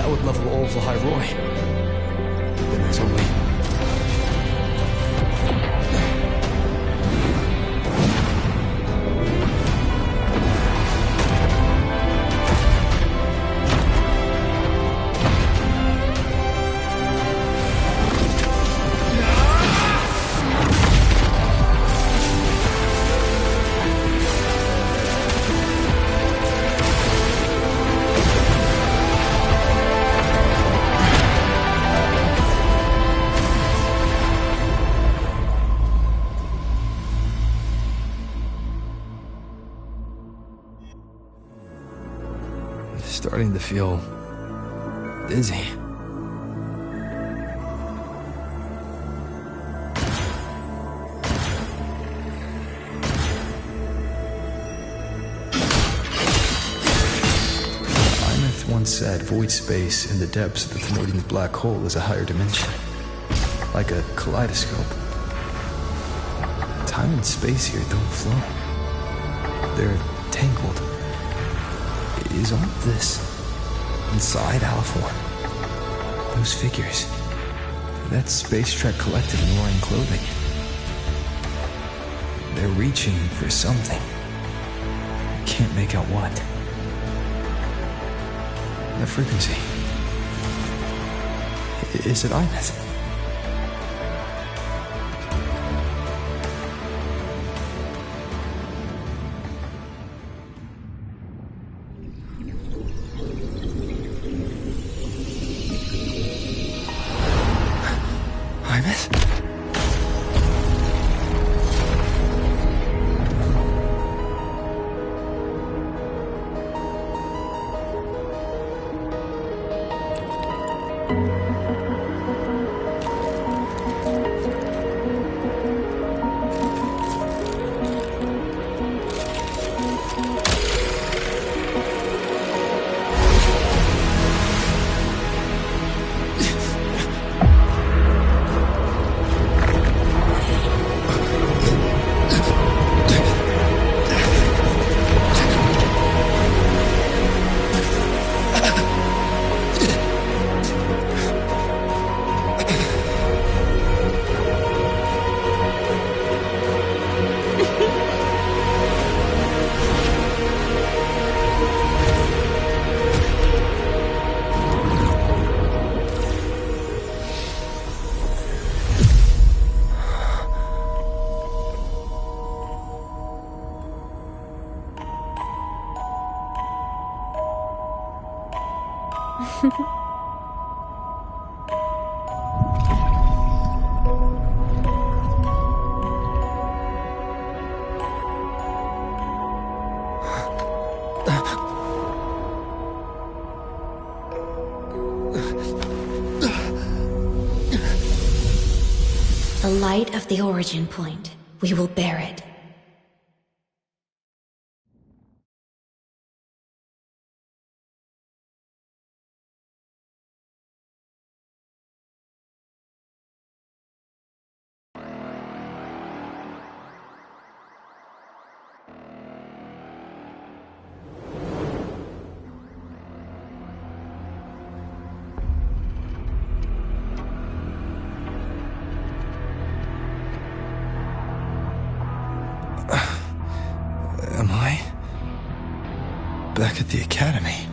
That would level all of the High Roy. Then there's only... Starting to feel dizzy. Imeth once said void space in the depths of the Thenodian's black hole is a higher dimension, like a kaleidoscope. Time and space here don't flow. They're tangled. Is all of this inside Aliform? Those figures, that space trek collective in wearing clothing. They're reaching for something. Can't make out what. That frequency. Is it Imeth? The light of the origin point. We will bear it. Am I back at the academy?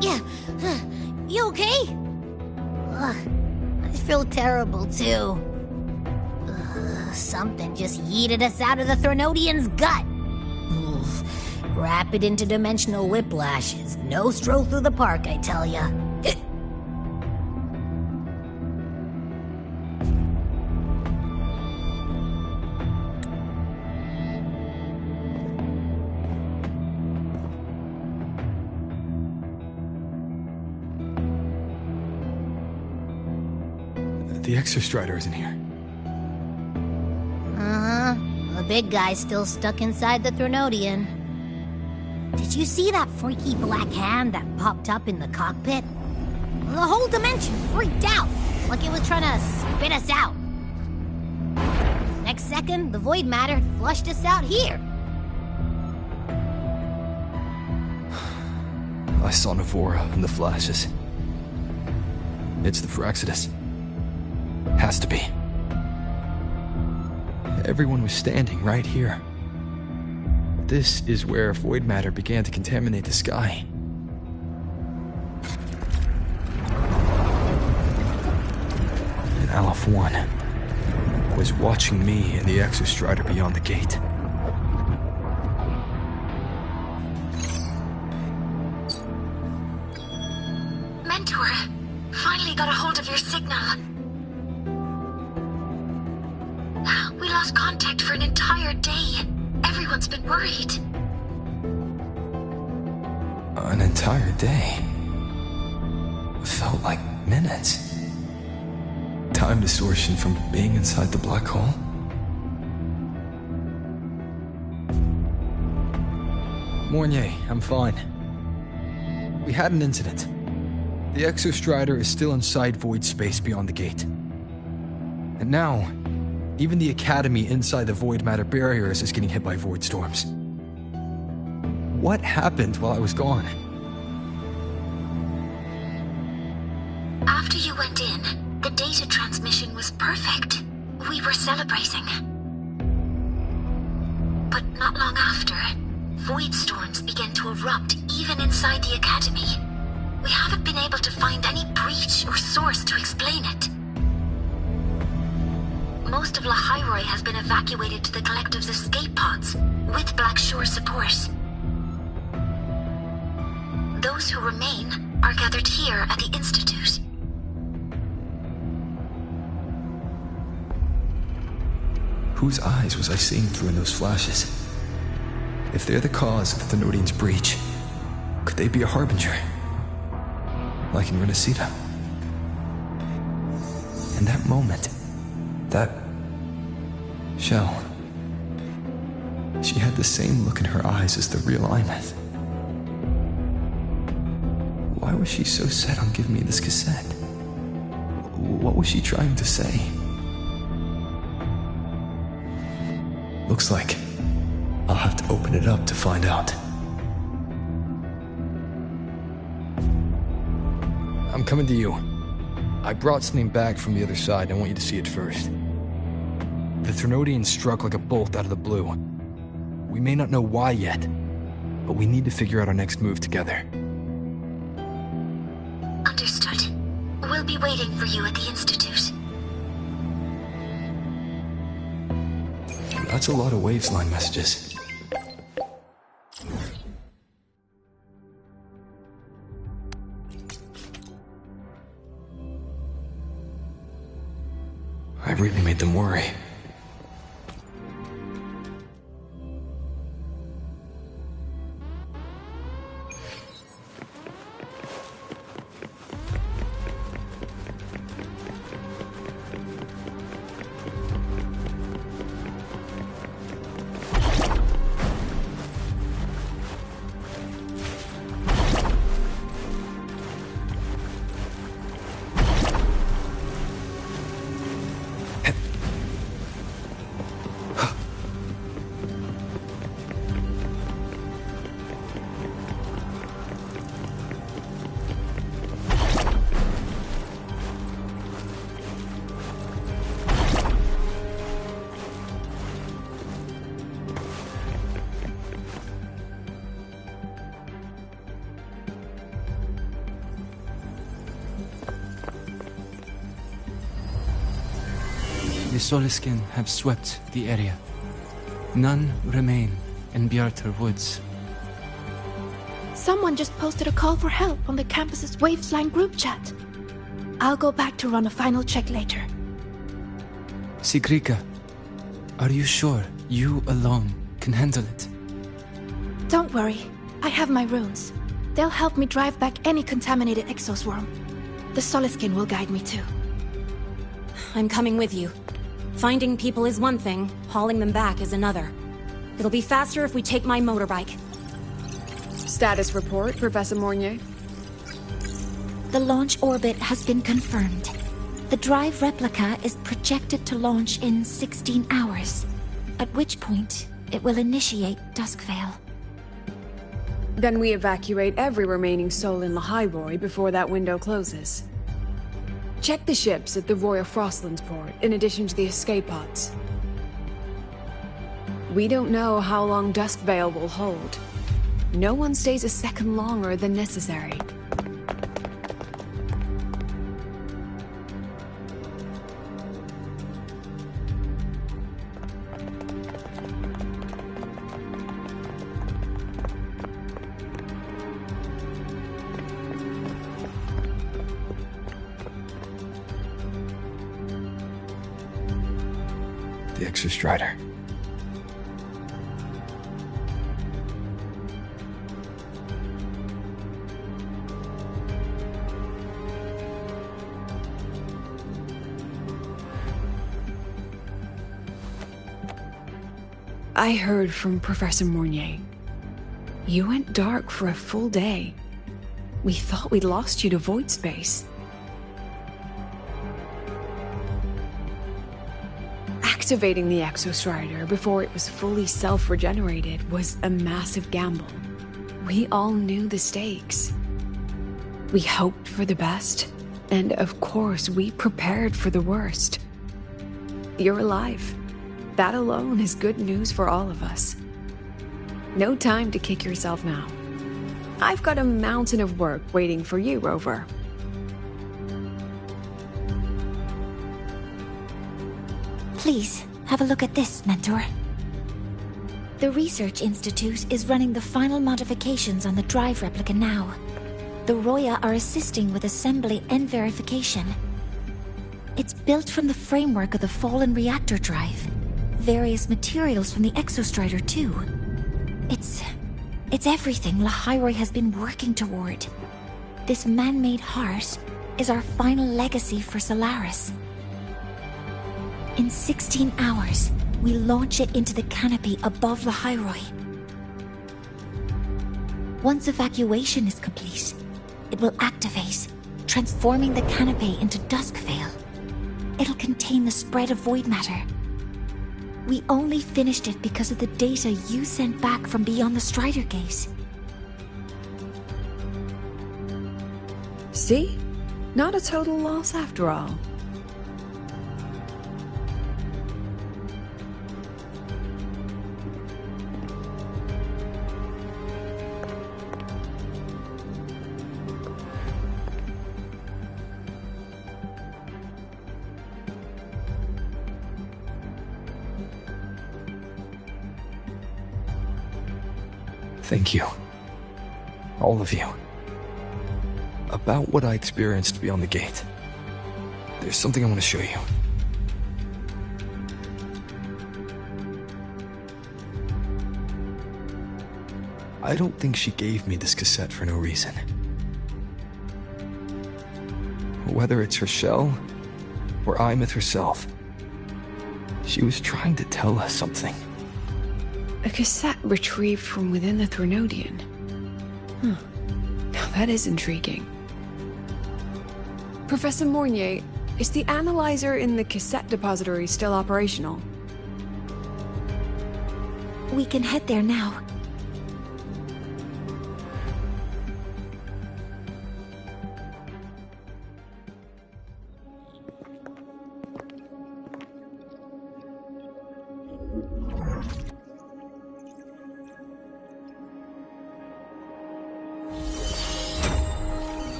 Yeah, you okay? I feel terrible too. Something just yeeted us out of the Thenodian's gut. Rapid interdimensional whiplashes. No stroll through the park, I tell ya. The Exostrider isn't here. The big guy's still stuck inside the Thenodian. Did you see that freaky black hand that popped up in the cockpit? The whole dimension freaked out, like it was trying to spit us out. Next second, the void matter flushed us out here. I saw Navora in the flashes. It's the Fraxidus. Has to be. Everyone was standing right here. This is where void matter began to contaminate the sky. And Aleph 1 was watching me and the Exostrider beyond the gate. Mentor, finally got a hold of your signal. We lost contact for an entire day. Everyone's been worried. An entire day? Felt like minutes. Time distortion from being inside the black hole? Mornier, I'm fine. We had an incident. The Exostrider is still inside void space beyond the gate. And now, even the Academy inside the void matter barriers is getting hit by void storms. What happened while I was gone? After you went in, the data transmission was perfect. We were celebrating. But not long after, void storms began to erupt even inside the Academy. We haven't been able to find any breach or source to explain it. Most of Lahairoi has been evacuated to the Collective's escape pods, with Black Shore support. Those who remain are gathered here at the Institute. Whose eyes was I seeing through in those flashes? If they're the cause of the Thenodian's breach, could they be a harbinger? Like in Renacita? In that moment, that shell, she had the same look in her eyes as the real Imeth. Why was she so set on giving me this cassette? What was she trying to say? Looks like I'll have to open it up to find out. I'm coming to you. I brought something back from the other side. I want you to see it first. The Thenodian struck like a bolt out of the blue. We may not know why yet, but we need to figure out our next move together. Understood. We'll be waiting for you at the Institute. That's a lot of Waveline messages. I really made them worry. The Soliskin have swept the area. None remain in Bjartar Woods. Someone just posted a call for help on the campus's Waveline group chat. I'll go back to run a final check later. Sigrika, are you sure you alone can handle it? Don't worry, I have my runes. They'll help me drive back any contaminated exoswarm. The Soliskin will guide me too. I'm coming with you. Finding people is one thing, hauling them back is another. It'll be faster if we take my motorbike. Status report, Professor Mornier. The launch orbit has been confirmed. The drive replica is projected to launch in 16 hours, at which point it will initiate Duskvale. Then we evacuate every remaining soul in Lahairoi before that window closes. Check the ships at the Royal Frostlands port, in addition to the escape pods. We don't know how long Duskvale will hold. No one stays a second longer than necessary. The Exostrider. I heard from Professor Mornier. You went dark for a full day. We thought we'd lost you to void space. Activating the Exostrider before it was fully self-regenerated was a massive gamble. We all knew the stakes. We hoped for the best, and of course we prepared for the worst. You're alive. That alone is good news for all of us. No time to kick yourself now. I've got a mountain of work waiting for you, Rover. Please, have a look at this, Mentor. The Research Institute is running the final modifications on the drive replica now. The Roya are assisting with assembly and verification. It's built from the framework of the fallen reactor drive. Various materials from the Exostrider, too. It's everything Lahairoi has been working toward. This man-made heart is our final legacy for Solaris. In 16 hours, we launch it into the canopy above Lahairoi. Once evacuation is complete, it will activate, transforming the canopy into Duskvale. It'll contain the spread of void matter. We only finished it because of the data you sent back from beyond the Strider Gate. See? Not a total loss after all. Thank you. All of you. About what I experienced beyond the gate. There's something I want to show you. I don't think she gave me this cassette for no reason. Whether it's her shell, or Imeth herself, she was trying to tell us something. A cassette retrieved from within the Threnodian. Huh. Now that is intriguing. Professor Mornier, is the analyzer in the cassette depository still operational? We can head there now.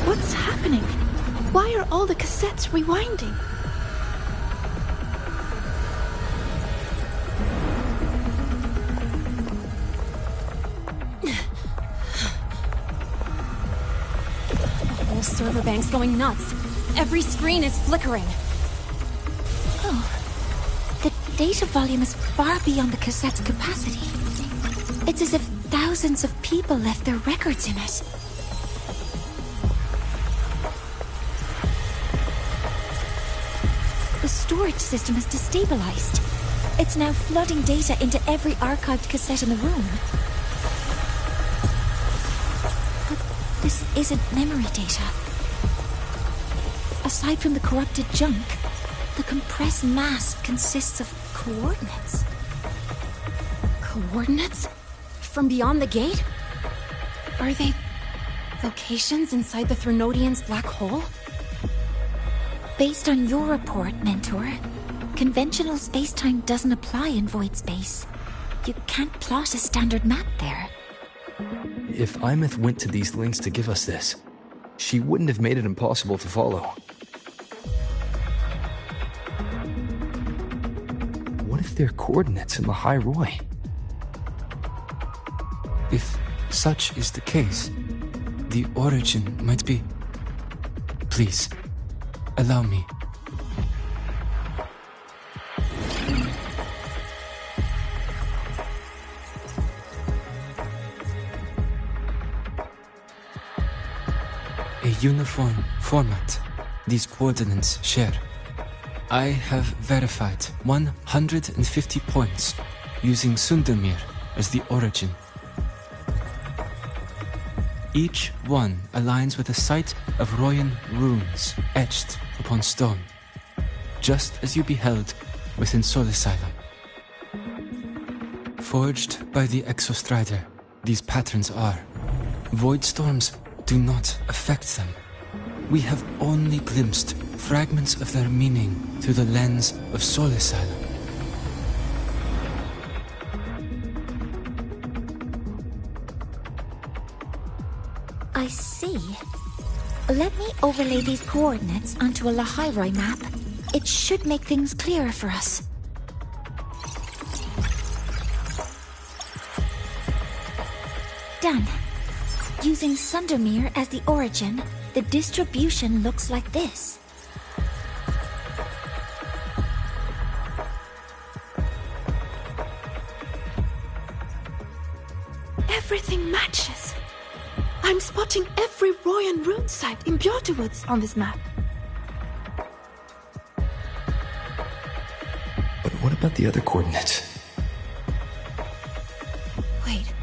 What's happening? Why are all the cassettes rewinding? The whole server bank's going nuts. Every screen is flickering. Oh, the data volume is far beyond the cassette's capacity. It's as if thousands of people left their records in it. The storage system is destabilized. It's now flooding data into every archived cassette in the room. isn't memory data. Aside from the corrupted junk, the compressed mass consists of coordinates. Coordinates? From beyond the gate? Are they locations inside the Threnodian's black hole? Based on your report, Mentor, conventional space-time doesn't apply in void space. You can't plot a standard map there. If Imeth went to these links to give us this, she wouldn't have made it impossible to follow. What if they're coordinates in the High Roy? If such is the case, the origin might be... Please, allow me. A uniform format these coordinates share. I have verified 150 points using Sundermere as the origin. Each one aligns with a site of Royan runes etched upon stone, just as you beheld within Soul Asylum. Forged by the Exostrider, these patterns are. Void storms do not affect them. We have only glimpsed fragments of their meaning through the lens of Soul Asylum. I see. Let me overlay these coordinates onto a Lahairoi map. It should make things clearer for us. Done. Using Sundermere as the origin, the distribution looks like this. Everything matches. I'm spotting every Royan rune site in Bjortewoods on this map. But what about the other coordinates? Wait,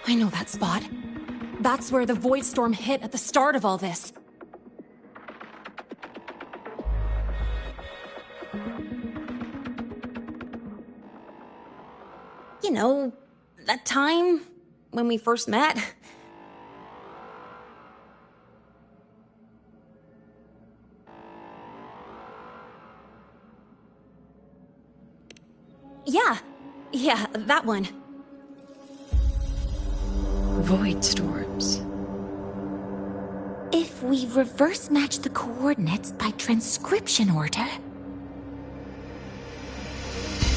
I know that spot. That's where the Void Storm hit at the start of all this. You know, that time when we first met. Yeah, that one. Void storms. If we reverse match the coordinates by transcription order,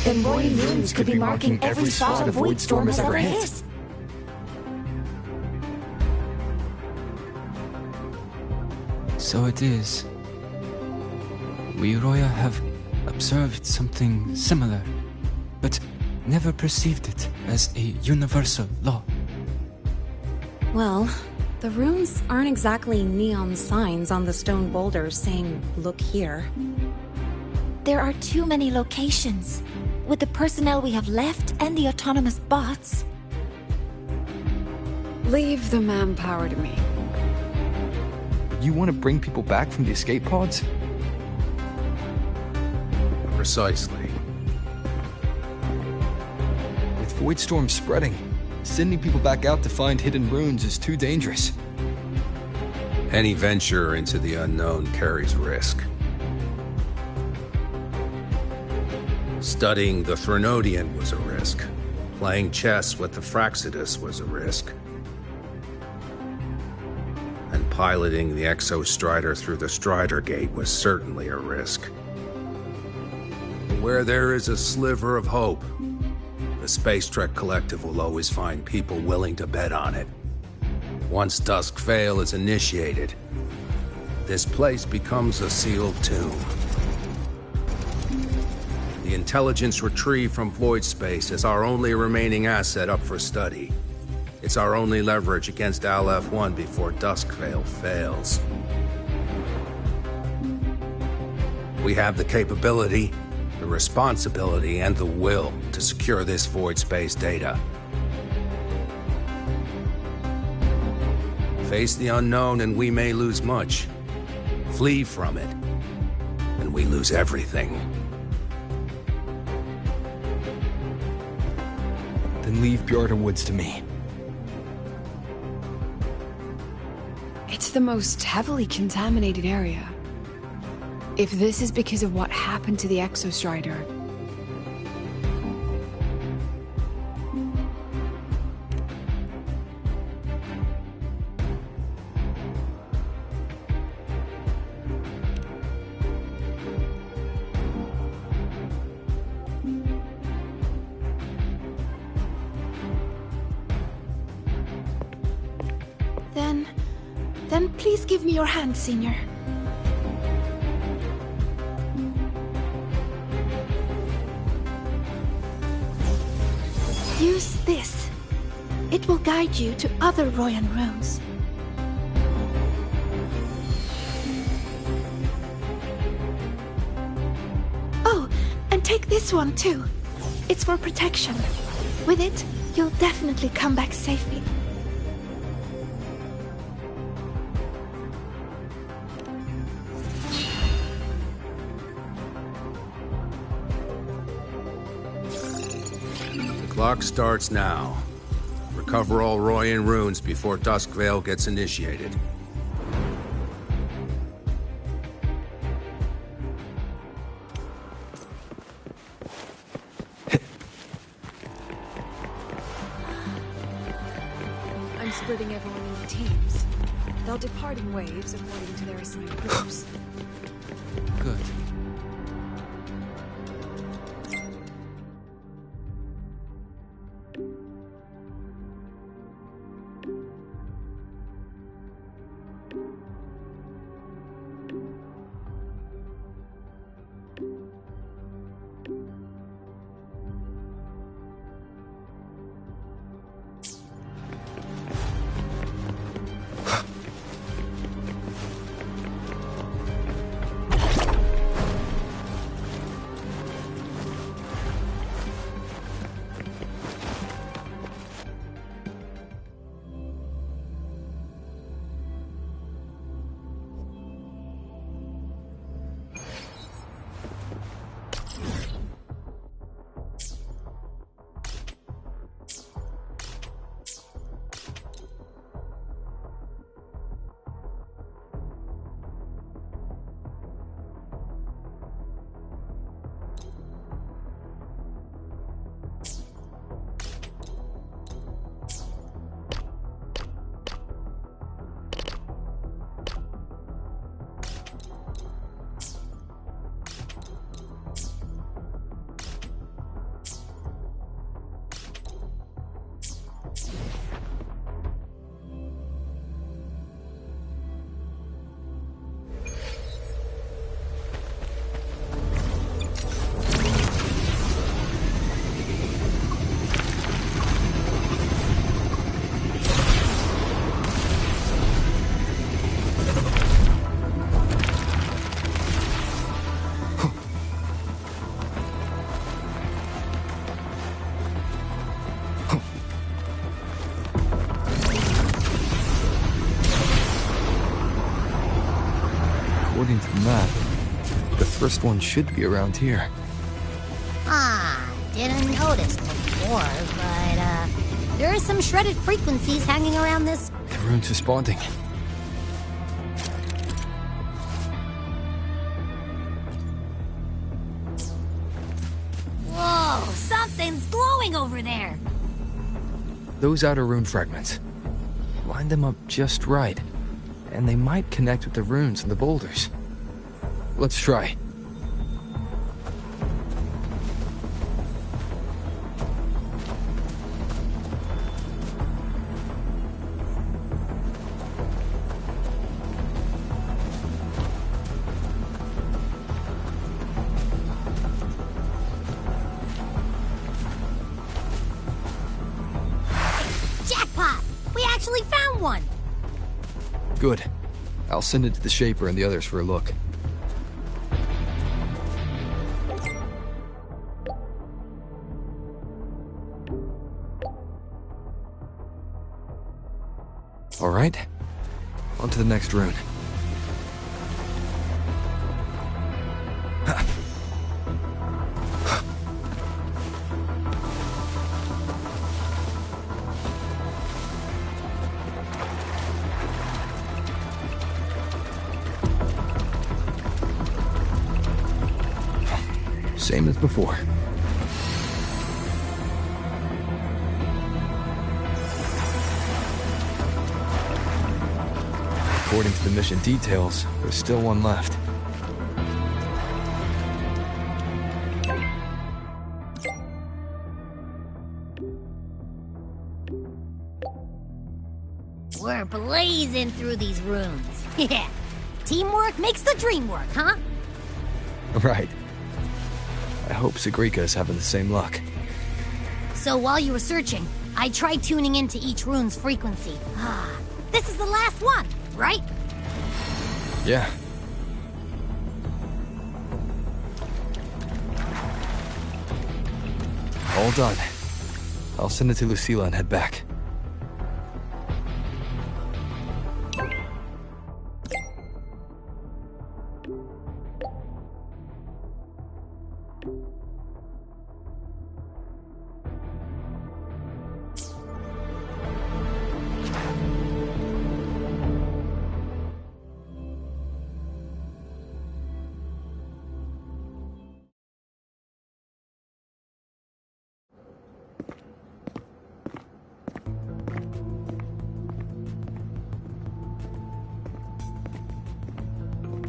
then Royan runes could be marking every spot a void storm has ever hit. So it is. We Roya have observed something similar, but never perceived it as a universal law. Well, the runes aren't exactly neon signs on the stone boulders saying, "Look here." There are too many locations. With the personnel we have left and the autonomous bots. Leave the manpower to me. You want to bring people back from the escape pods? Precisely. With void storms spreading, sending people back out to find hidden runes is too dangerous. Any venture into the unknown carries risk. Studying the Threnodian was a risk. Playing chess with the Fraxidus was a risk. And piloting the Exostrider through the Strider Gate was certainly a risk. Where there is a sliver of hope, the Space Trek Collective will always find people willing to bet on it. Once Dusk Vale is initiated, this place becomes a sealed tomb. The intelligence retrieved from void space is our only remaining asset up for study. It's our only leverage against Aleph-1 before Dusk Vale fails. We have the capability, the responsibility, and the will to secure this void space data. Face the unknown and we may lose much. Flee from it, and we lose everything. Then leave Bjarta Woods to me. It's the most heavily contaminated area. If this is because of what happened to the Exostrider, then please give me your hand, Senior. Use this. It will guide you to other Royan runes. Oh, and take this one too. It's for protection. With it, you'll definitely come back safely. Clock starts now. Recover all Royan runes before Duskvale gets initiated. I'm splitting everyone into teams. They'll depart in waves according to their assigned groups. Good. According to the map, the first one should be around here. Didn't notice before, but, there are some shredded frequencies hanging around this. The rune's responding. Whoa, something's glowing over there. Those outer rune fragments. Line them up just right, and they might connect with the runes and the boulders. Let's try. Jackpot! We actually found one! Good. I'll send it to the Shaper and the others for a look. All right. On to the next rune. Same as before. According to the mission details, there's still one left. We're blazing through these runes. Yeah. Teamwork makes the dream work, huh? Right. I hope Sagrika's having the same luck. So while you were searching, I tried tuning into each rune's frequency. This is the last one, right? Yeah. All done. I'll send it to Lucilla and head back.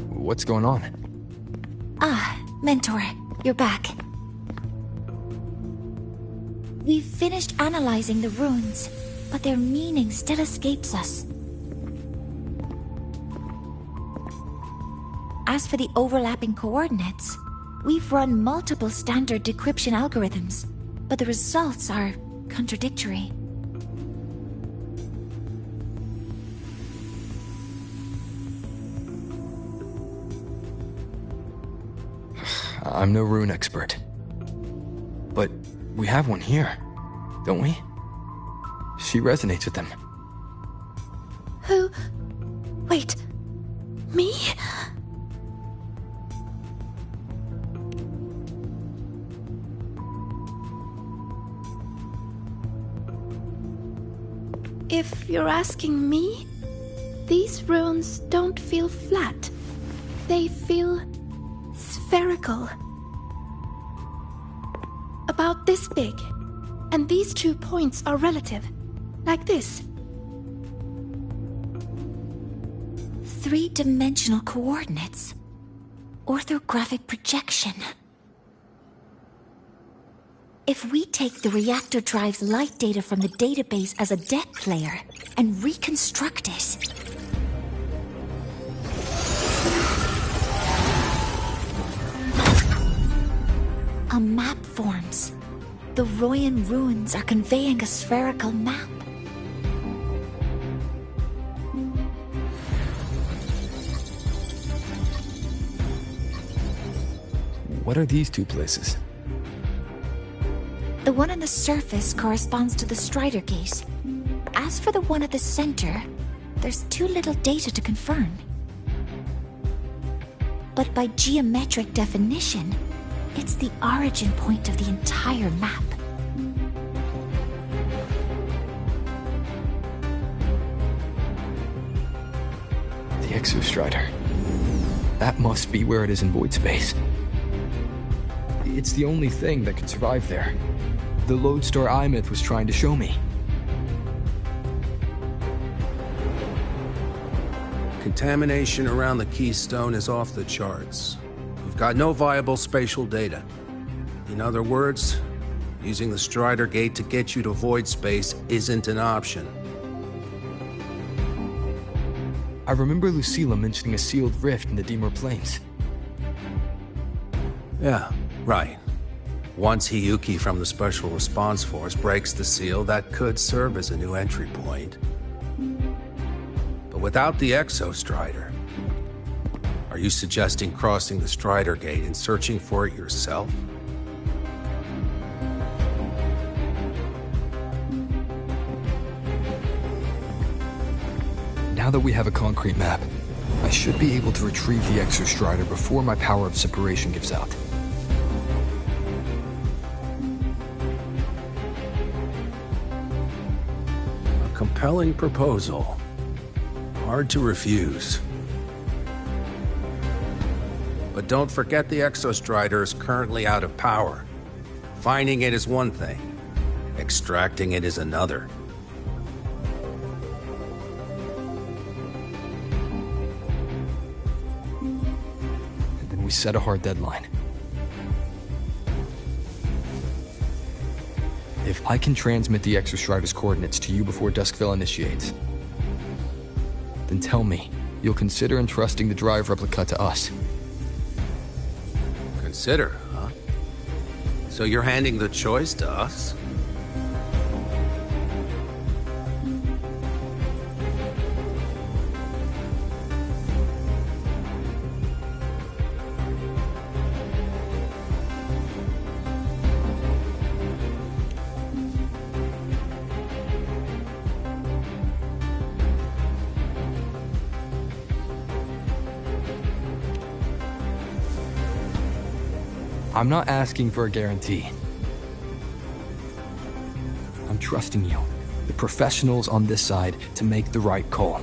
What's going on? Mentor, you're back. We've finished analyzing the runes, but their meaning still escapes us. As for the overlapping coordinates, we've run multiple standard decryption algorithms, but the results are contradictory. I'm no rune expert. But we have one here, don't we? She resonates with them. Who? Wait. Me? If you're asking me, these runes don't feel flat. They feel spherical. About this big. And these 2 points are relative. Like this. 3-dimensional coordinates. Orthographic projection. If we take the reactor drive's light data from the database as a depth layer and reconstruct it, a map forms. The Royan runes are conveying a spherical map. What are these 2 places? The one on the surface corresponds to the Strider Gate. As for the one at the center, there's too little data to confirm. But by geometric definition, it's the origin point of the entire map. The Exostrider. That must be where it is in void space. It's the only thing that could survive there. The lodestar Imith was trying to show me. Contamination around the keystone is off the charts. We've got no viable spatial data. In other words, using the Strider Gate to get you to void space isn't an option. I remember Lucilla mentioning a sealed rift in the Dimur Plains. Yeah, right. Once Hiyuki from the Special Response Force breaks the seal, that could serve as a new entry point. But without the Exostrider, are you suggesting crossing the Strider Gate and searching for it yourself? Now that we have a concrete map, I should be able to retrieve the Exostrider before my power of separation gives out. A compelling proposal. Hard to refuse. But don't forget the Exostrider is currently out of power. Finding it is one thing. Extracting it is another. And then we set a hard deadline. If I can transmit the Exostrider's coordinates to you before Duskville initiates, then tell me you'll consider entrusting the drive replica to us. Consider, huh? So you're handing the choice to us? I'm not asking for a guarantee. I'm trusting you, the professionals on this side, to make the right call.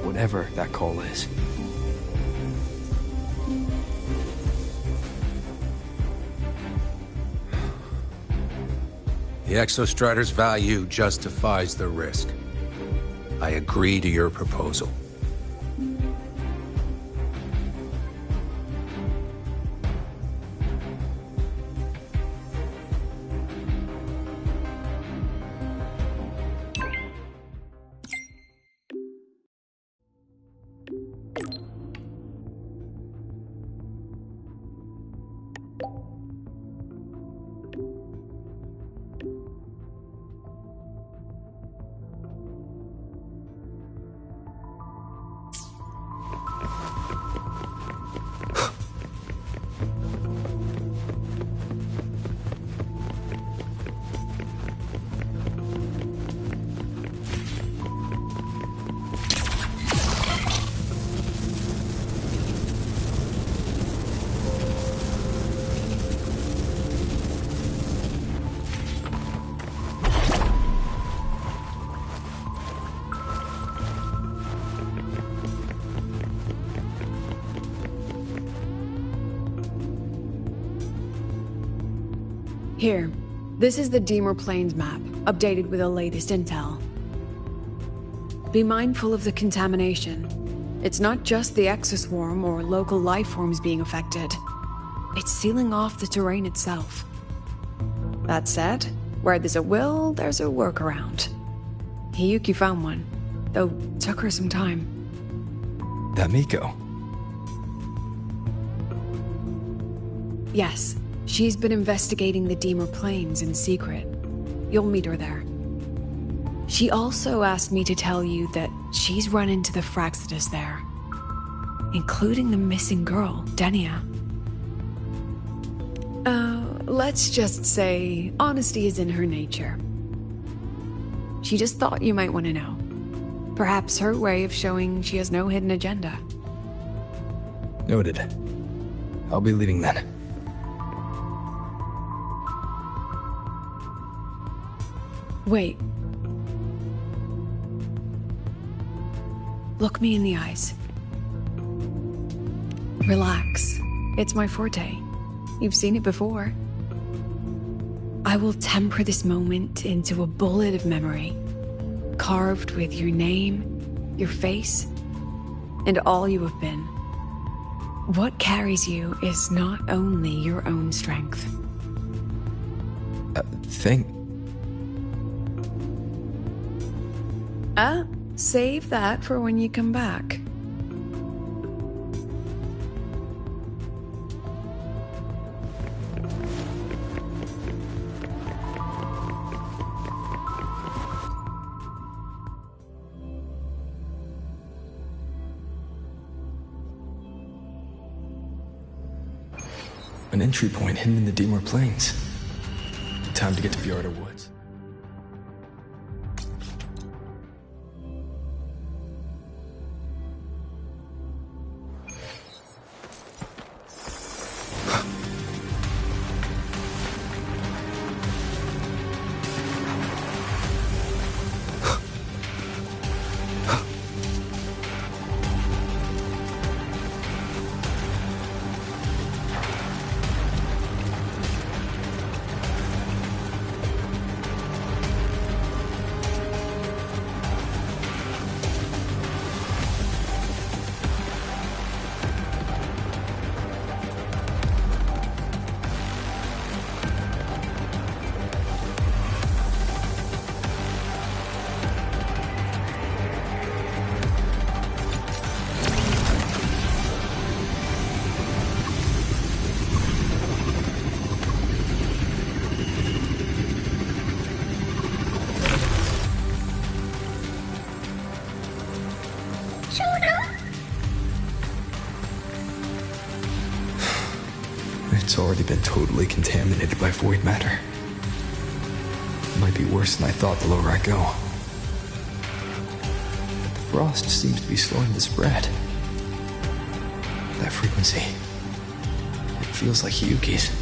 Whatever that call is. The Exostrider's value justifies the risk. I agree to your proposal. Here, this is the Deemer Plains map, updated with the latest intel. Be mindful of the contamination. It's not just the exoswarm or local life forms being affected. It's sealing off the terrain itself. That said, where there's a will, there's a workaround. Hiyuki found one, though took her some time. That Miko. Yes, she's been investigating the Deemer Plains in secret. You'll meet her there. She also asked me to tell you that she's run into the Fraxidus there, including the missing girl, Denia. Let's just say honesty is in her nature. She just thought you might want to know. Perhaps her way of showing she has no hidden agenda. Noted. I'll be leaving then. Wait. Look me in the eyes. Relax. It's my forte. You've seen it before. I will temper this moment into a bullet of memory, carved with your name, your face, and all you have been. What carries you is not only your own strength. Save that for when you come back. An entry point hidden in the Deemer Plains. Time to get to Bjarda Woods. has already been totally contaminated by void matter. It might be worse than I thought the lower I go. But the frost seems to be slowing the spread. That frequency, it feels like Hiyuki's.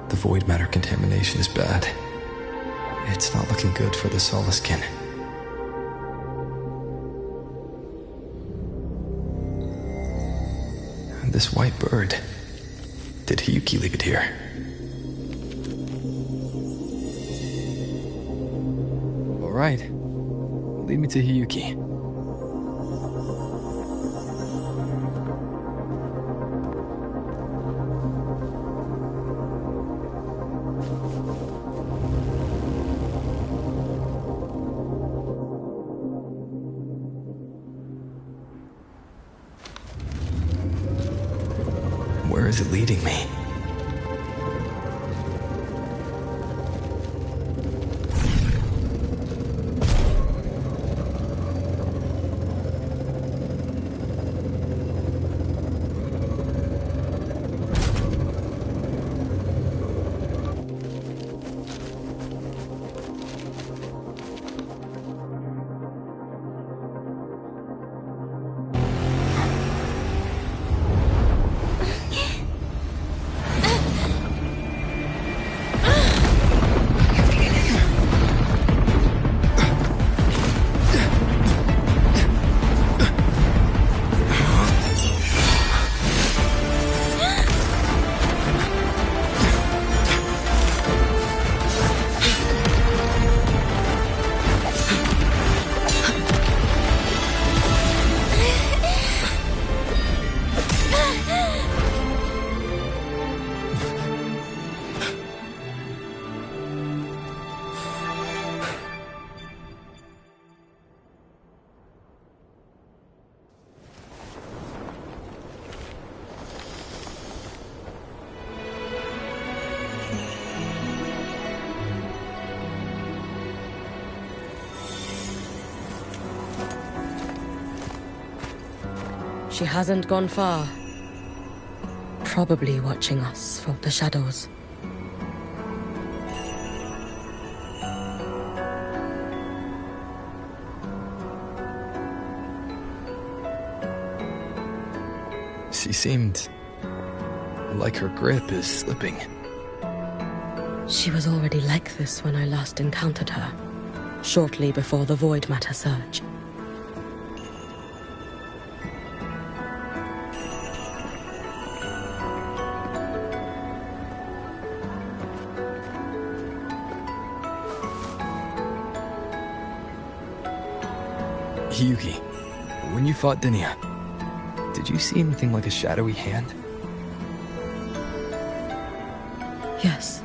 The void matter contamination is bad. It's not looking good for the Soliskin. And this white bird. Did Hiyuki leave it here? All right. Lead me to Hiyuki. Where is it leading me? She hasn't gone far. Probably watching us from the shadows. She seemed like her grip is slipping. She was already like this when I last encountered her, shortly before the void matter surge. Hiyuki, when you fought Denia, did you see anything like a shadowy hand? Yes.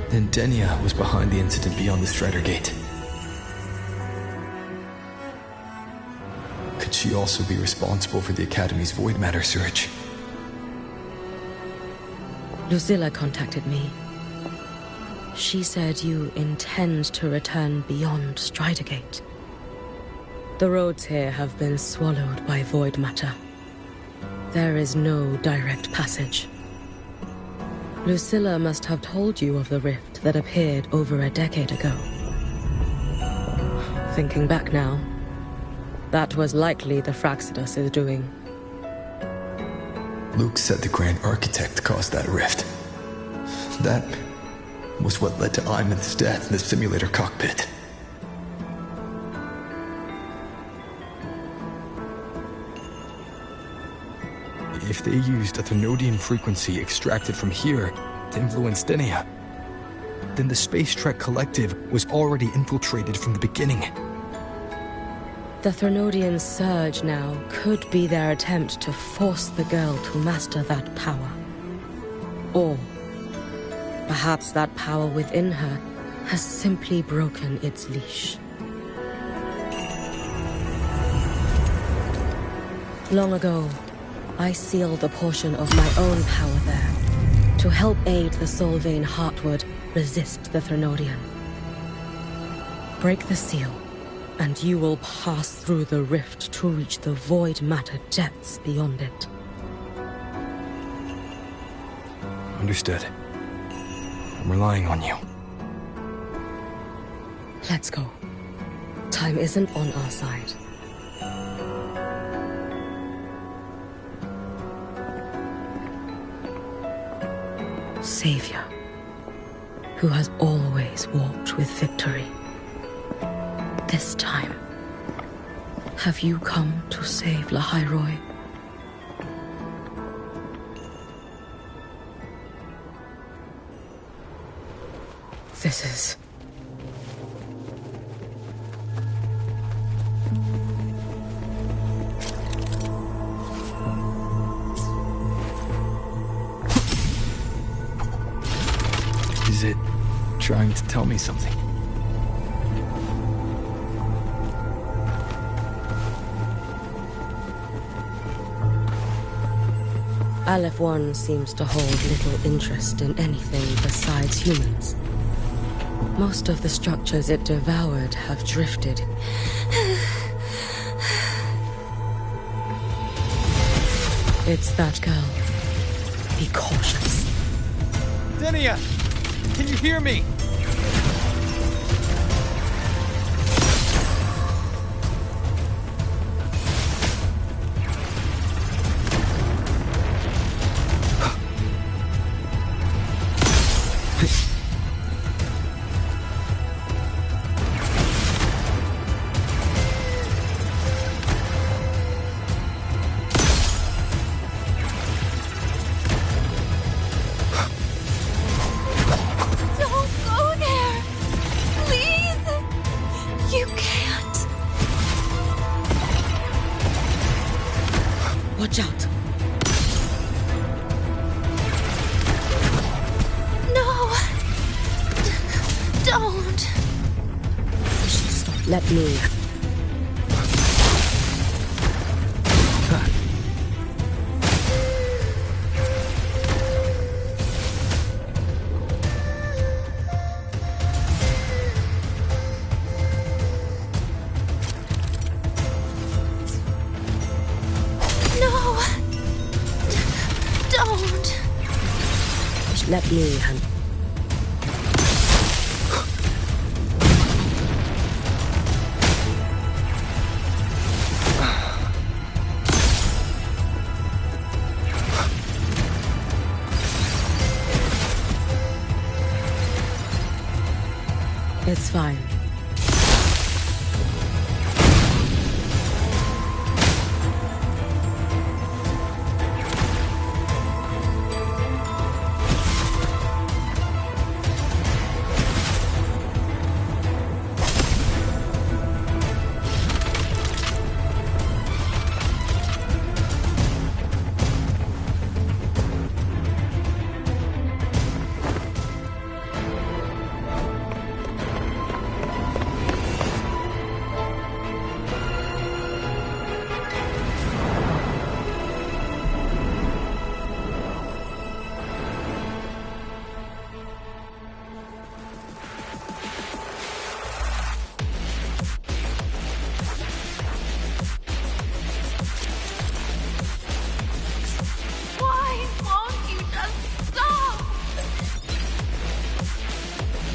Then Denia was behind the incident beyond the Strider Gate. Could she also be responsible for the Academy's void matter surge? Lucilla contacted me. She said you intend to return beyond Strider Gate. The roads here have been swallowed by void matter. There is no direct passage. Lucilla must have told you of the rift that appeared over a decade ago. Thinking back now, that was likely the Fraxidus' doing. Luke said the Grand Architect caused that rift. That was what led to Iman's death in the simulator cockpit. If they used a Thenodian frequency extracted from here to influence Denia, then the Space Trek Collective was already infiltrated from the beginning. The Thenodian surge now could be their attempt to force the girl to master that power. Or perhaps that power within her has simply broken its leash. Long ago, I sealed a portion of my own power there to help aid the Solvane Heartwood resist the Thenodian. Break the seal, and you will pass through the rift to reach the void matter depths beyond it. Understood. I'm relying on you. Let's go. Time isn't on our side. Savior, who has always walked with victory. This time, have you come to save Lahairoi? This is... Is it trying to tell me something? Aleph One seems to hold little interest in anything besides humans. Most of the structures it devoured have drifted. It's that girl. Be cautious. Denia! Can you hear me? Watch out! No! Don't! Stop. Let me... Let me handle. It's fine.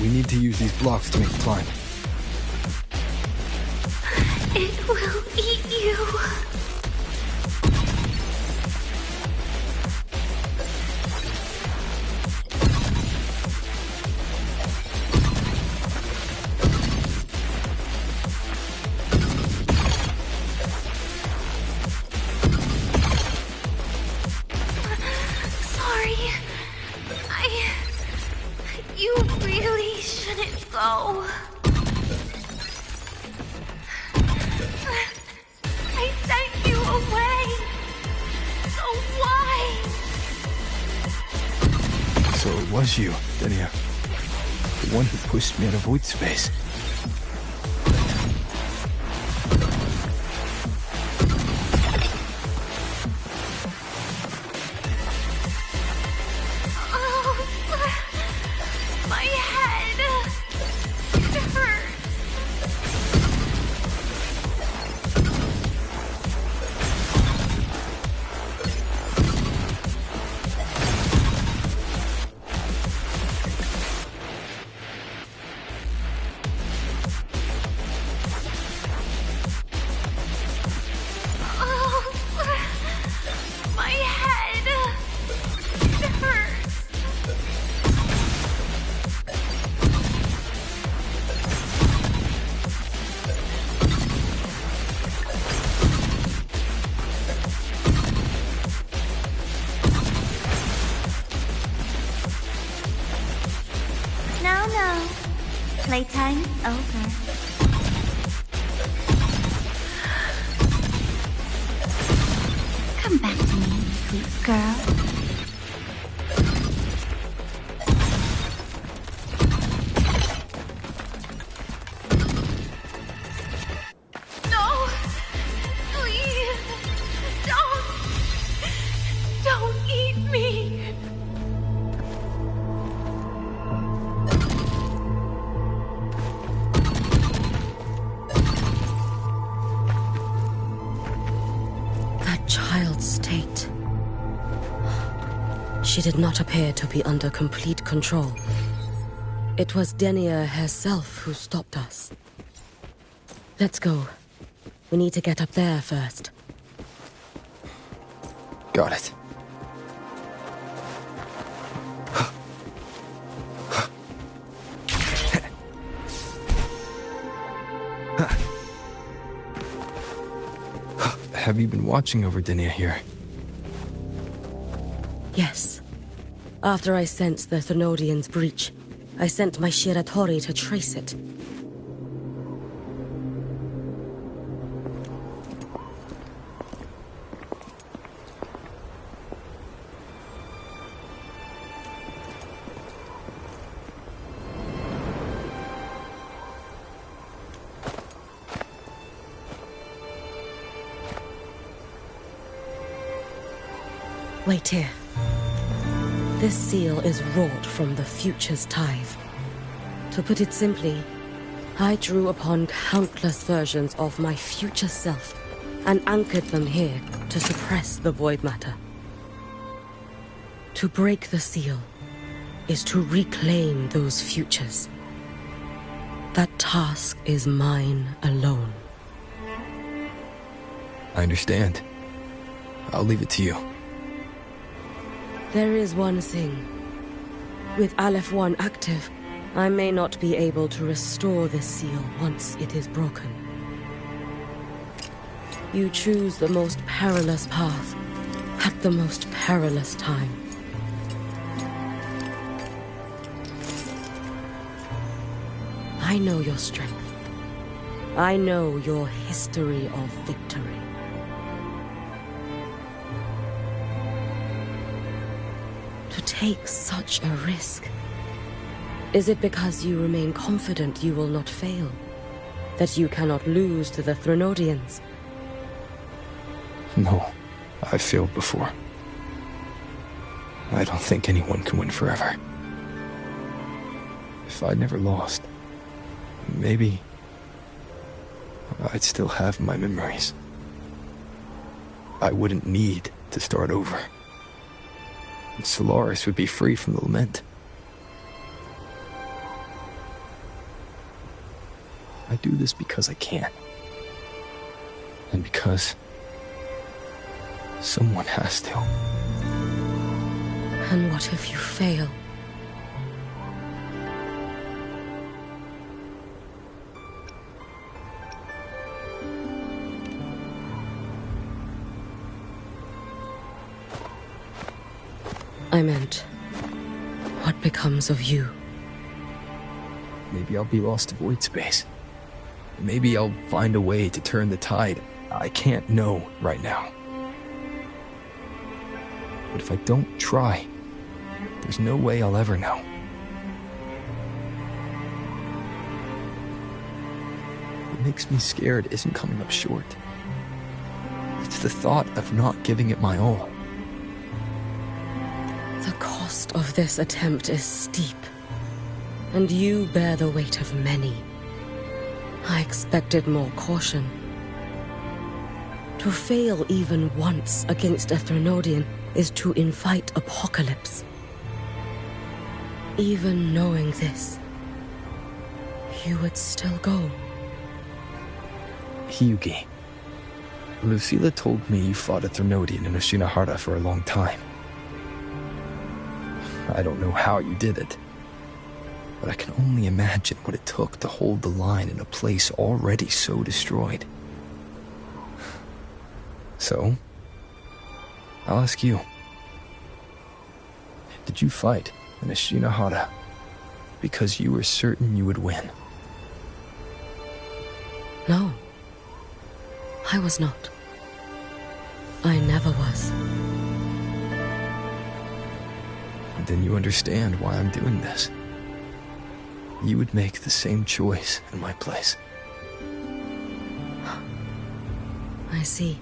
We need to use these blocks to make the climb. It will eat you. You really shouldn't go. I sent you away. So why? So it was you, Denia. The one who pushed me out of void space. No. Playtime's over. Come back to me, sweet girl. No! Please! Don't eat me! Child's state. She did not appear to be under complete control. It was Denia herself who stopped us. Let's go. We need to get up there first. Got it. Have you been watching over Denia here? Yes. After I sensed the Thenodian's breach, I sent my Shiratori to trace it. Wait here. This seal is wrought from the future's tithe. To put it simply, I drew upon countless versions of my future self and anchored them here to suppress the void matter. To break the seal is to reclaim those futures. That task is mine alone. I understand. I'll leave it to you. There is one thing. With Aleph 1 active, I may not be able to restore this seal once it is broken. You choose the most perilous path at the most perilous time. I know your strength. I know your history of victory. To take such a risk? Is it because you remain confident you will not fail? That you cannot lose to the Thenodians? No, I've failed before. I don't think anyone can win forever. If I'd never lost, maybe I'd still have my memories. I wouldn't need to start over. And Solaris would be free from the lament. I do this because I can. And because someone has to. And what if you fail? I meant, what becomes of you? Maybe I'll be lost to void space. Maybe I'll find a way to turn the tide. I can't know right now. But if I don't try, there's no way I'll ever know. What makes me scared isn't coming up short. It's the thought of not giving it my all. The cost of this attempt is steep, and you bear the weight of many. I expected more caution. To fail even once against a Threnodian is to invite apocalypse. Even knowing this, you would still go. Hiyuki, Lucilla told me you fought a Threnodian in Ashina for a long time. I don't know how you did it, but I can only imagine what it took to hold the line in a place already so destroyed. So, I'll ask you. Did you fight in Ashina because you were certain you would win? No. I was not. I never was. Then you understand why I'm doing this. You would make the same choice in my place. I see.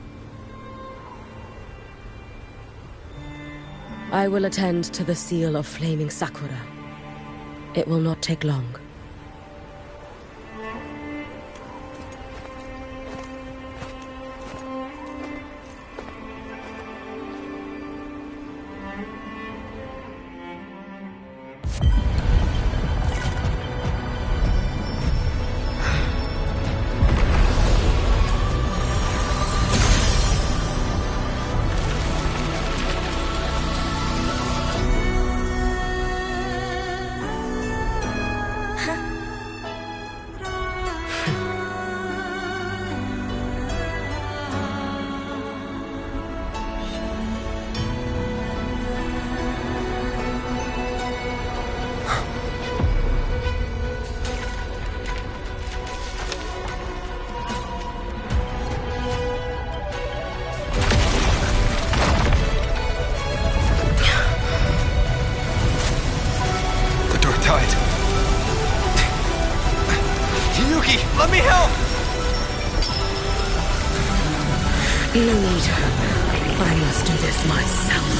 I will attend to the seal of flaming Sakura. It will not take long. Let me help! No need. I must do this myself.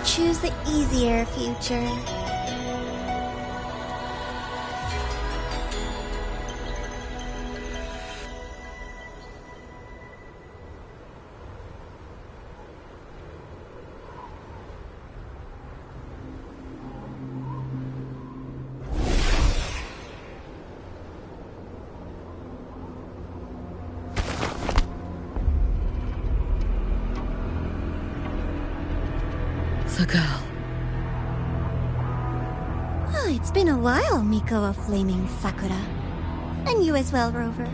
Choose the easier future. The girl. Oh, it's been a while, Miko of Flaming Sakura. And you as well, Rover.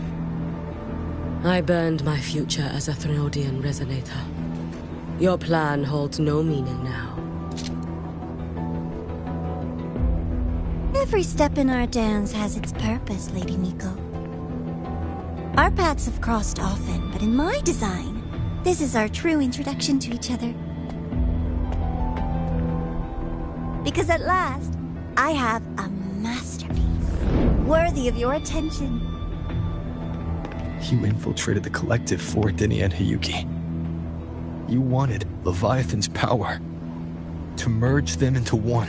I burned my future as a Threnodian resonator. Your plan holds no meaning now. Every step in our dance has its purpose, Lady Miko. Our paths have crossed often, but in my design, this is our true introduction to each other. Because at last, I have a masterpiece, worthy of your attention. You infiltrated the collective for Dini and Hiyuki. You wanted Leviathan's power. to merge them into one.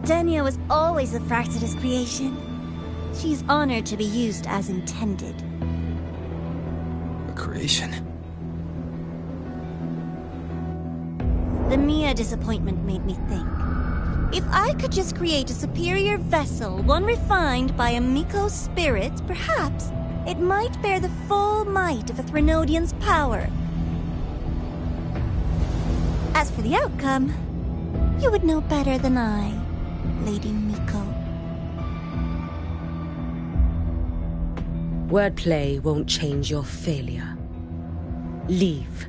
Denia was always a Fractidus creation. She's honored to be used as intended. A creation? The Mia disappointment made me think. If I could just create a superior vessel, one refined by a Miko's spirit, perhaps it might bear the full might of a Threnodian's power. As for the outcome, you would know better than I, Lady Miko. Wordplay won't change your failure. Leave,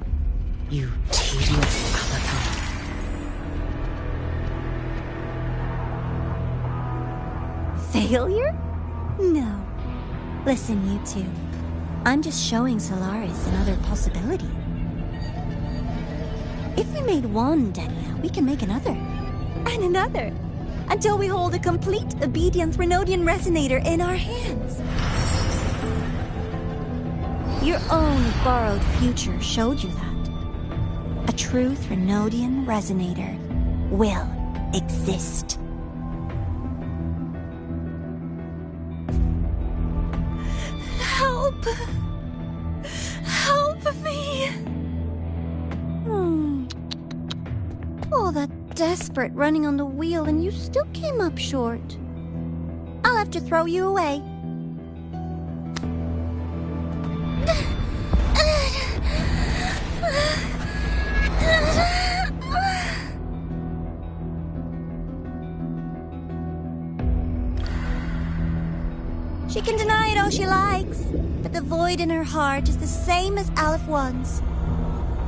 you tedious avatar. Failure? No. Listen, you two. I'm just showing Solaris another possibility. If we made one Denia, we can make another. And another. Until we hold a complete obedient Threnodian resonator in our hands. Your own borrowed future showed you that. A true Threnodian resonator will exist. Help! Help me! All that desperate running on the wheel and you still came up short. I'll have to throw you away. She can deny it all she likes, but the void in her heart is the same as Aleph One's.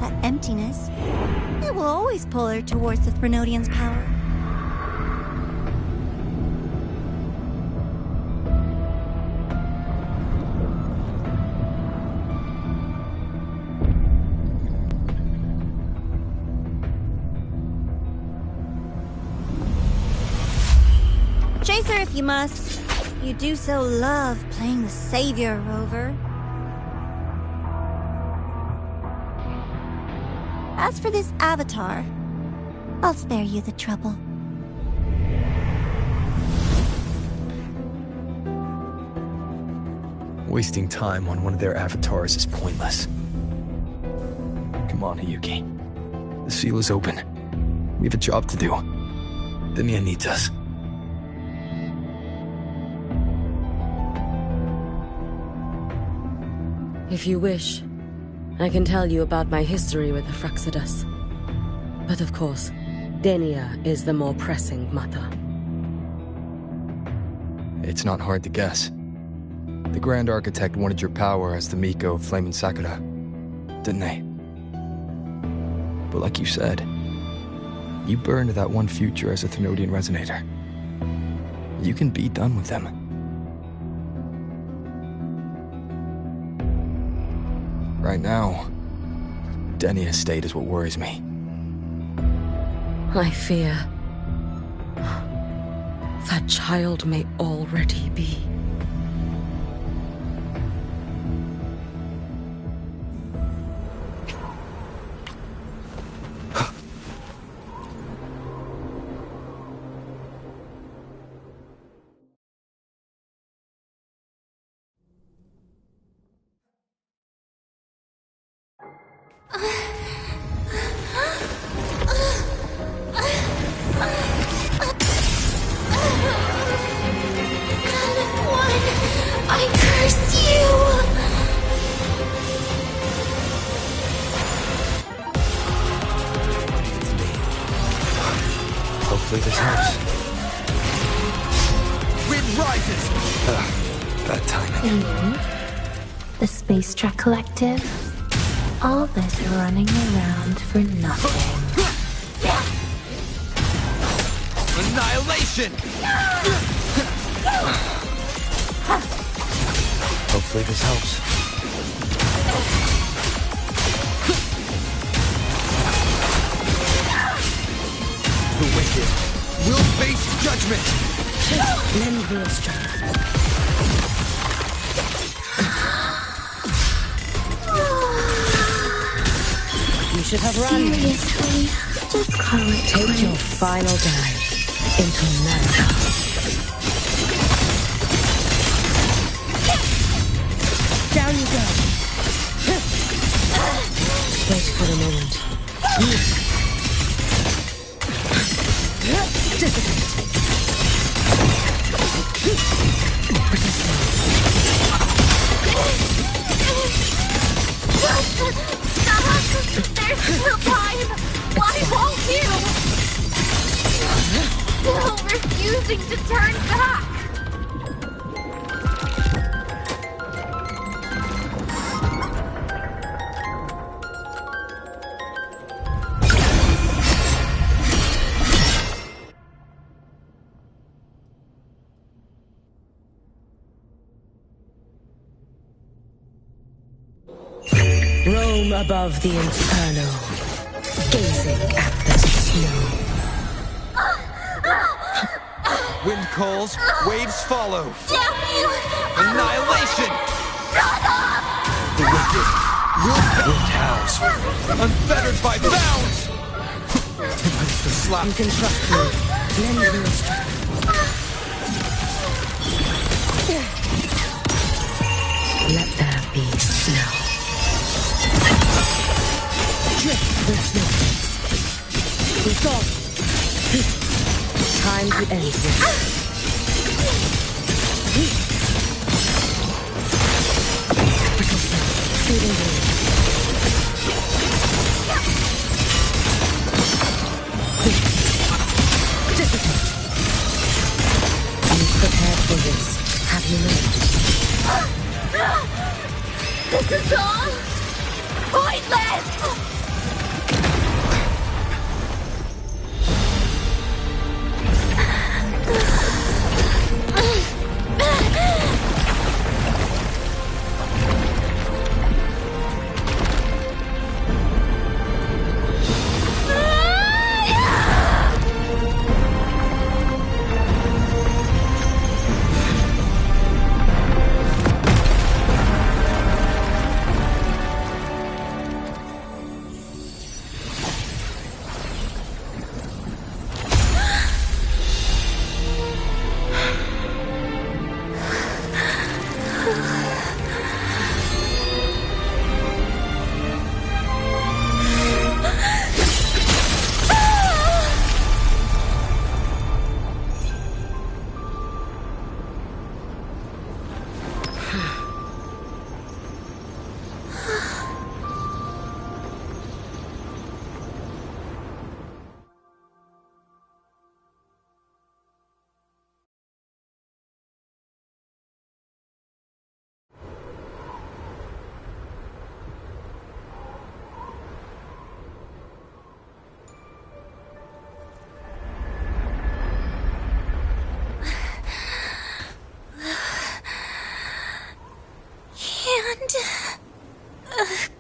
That emptiness, it will always pull her towards the Threnodian's power. Chase her if you must. You do so love playing the savior, Rover. As for this avatar, I'll spare you the trouble. Wasting time on one of their avatars is pointless. Come on, Hiyuki. The seal is open. We have a job to do. Denia needs us. If you wish, I can tell you about my history with the Fractidus. But of course, Denia is the more pressing matter. It's not hard to guess. The Grand Architect wanted your power as the Miko of Flame and Sakura, didn't they? But like you said, you burned that one future as a Threnodian resonator. You can be done with them. Right now, Denia's state is what worries me. I fear that child may already be. Hopefully this helps. Wind rises! Bad timing. The Space Trek Collective. All this running around for nothing. Annihilation! Hopefully this helps. The wicked will face judgment! Lend me your strength. should have run. Seriously, just call it Take quits. your final dive into America. Down you go. Wait for the moment. Dissipate. There's still time! Why won't you? Still refusing to turn back! Roam above the inferno, gazing at the snow. Wind calls, waves follow. Damn you! Annihilation! Shut up! The wicked will wind howls, unfettered by bounds! It's the slap. You can trust me. Lend me your strength. Let there be snow. Drift with snowflakes. We saw. Time to end this. Brittle snow, fading away. Dissipate. You prepared for this, have you not? This is all pointless!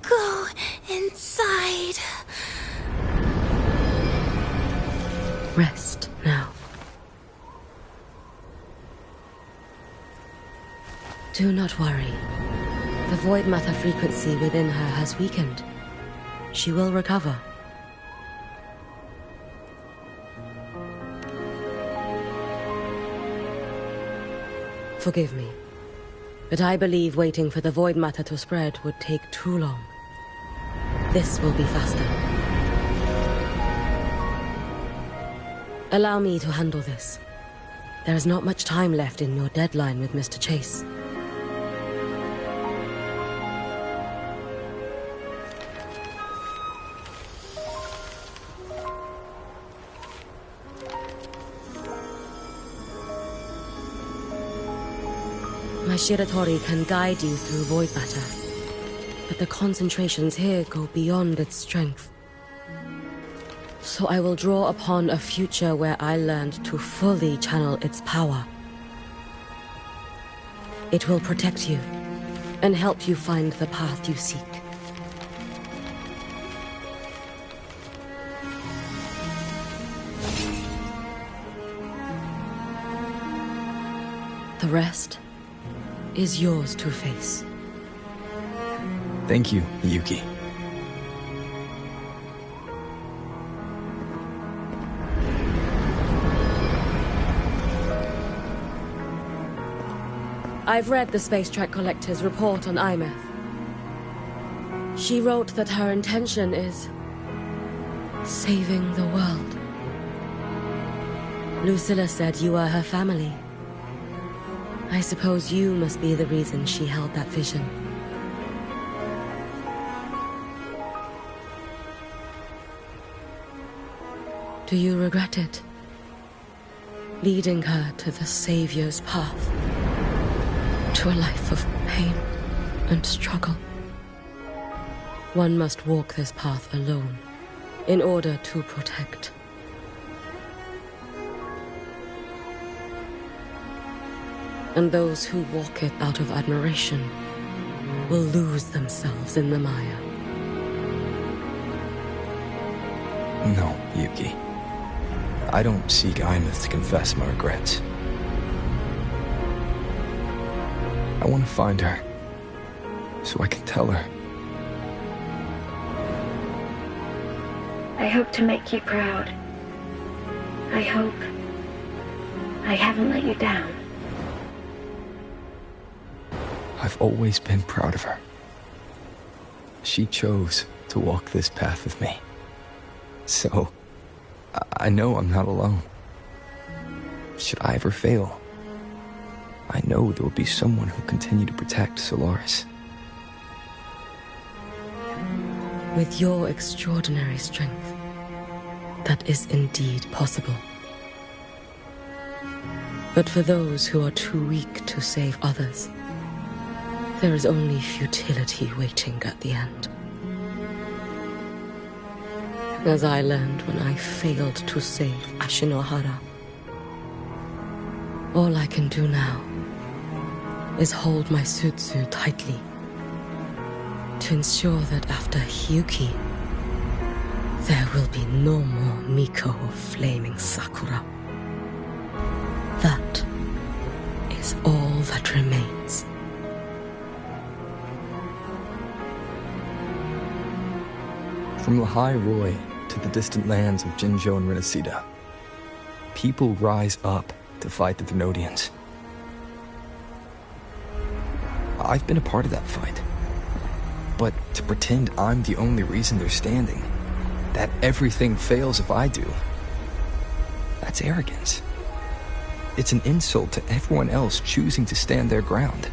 Go inside. Rest now. Do not worry. The void matter frequency within her has weakened. She will recover. Forgive me, but I believe waiting for the void matter to spread would take too long. This will be faster. Allow me to handle this. There is not much time left in your deadline with Mr. Chase. My Shiratori can guide you through void matter, but the concentrations here go beyond its strength. So I will draw upon a future where I learned to fully channel its power. It will protect you and help you find the path you seek. The rest is yours to face. Thank you, Yuki. I've read the Space Track Collector's report on Imeth. She wrote that her intention is saving the world. Lucilla said you are her family. I suppose you must be the reason she held that vision. Do you regret it? Leading her to the Savior's path? To a life of pain and struggle? One must walk this path alone in order to protect. And those who walk it out of admiration will lose themselves in the mire. No, Yuki. I don't seek Imeth to confess my regrets. I want to find her, so I can tell her. I hope to make you proud. I hope I haven't let you down. I've always been proud of her. She chose to walk this path with me. So, I know I'm not alone. Should I ever fail, I know there will be someone who'll continue to protect Solaris. With your extraordinary strength, that is indeed possible. But for those who are too weak to save others, there is only futility waiting at the end. As I learned when I failed to save Ashinohara. All I can do now is hold my Sutsu tightly to ensure that after Hyuki, there will be no more Miko of flaming Sakura. That is all that remains. From Lahai Roy to the distant lands of Jinzhou and Rinasida, people rise up to fight the Thenodians. I've been a part of that fight. But to pretend I'm the only reason they're standing, that everything fails if I do, that's arrogance. It's an insult to everyone else choosing to stand their ground.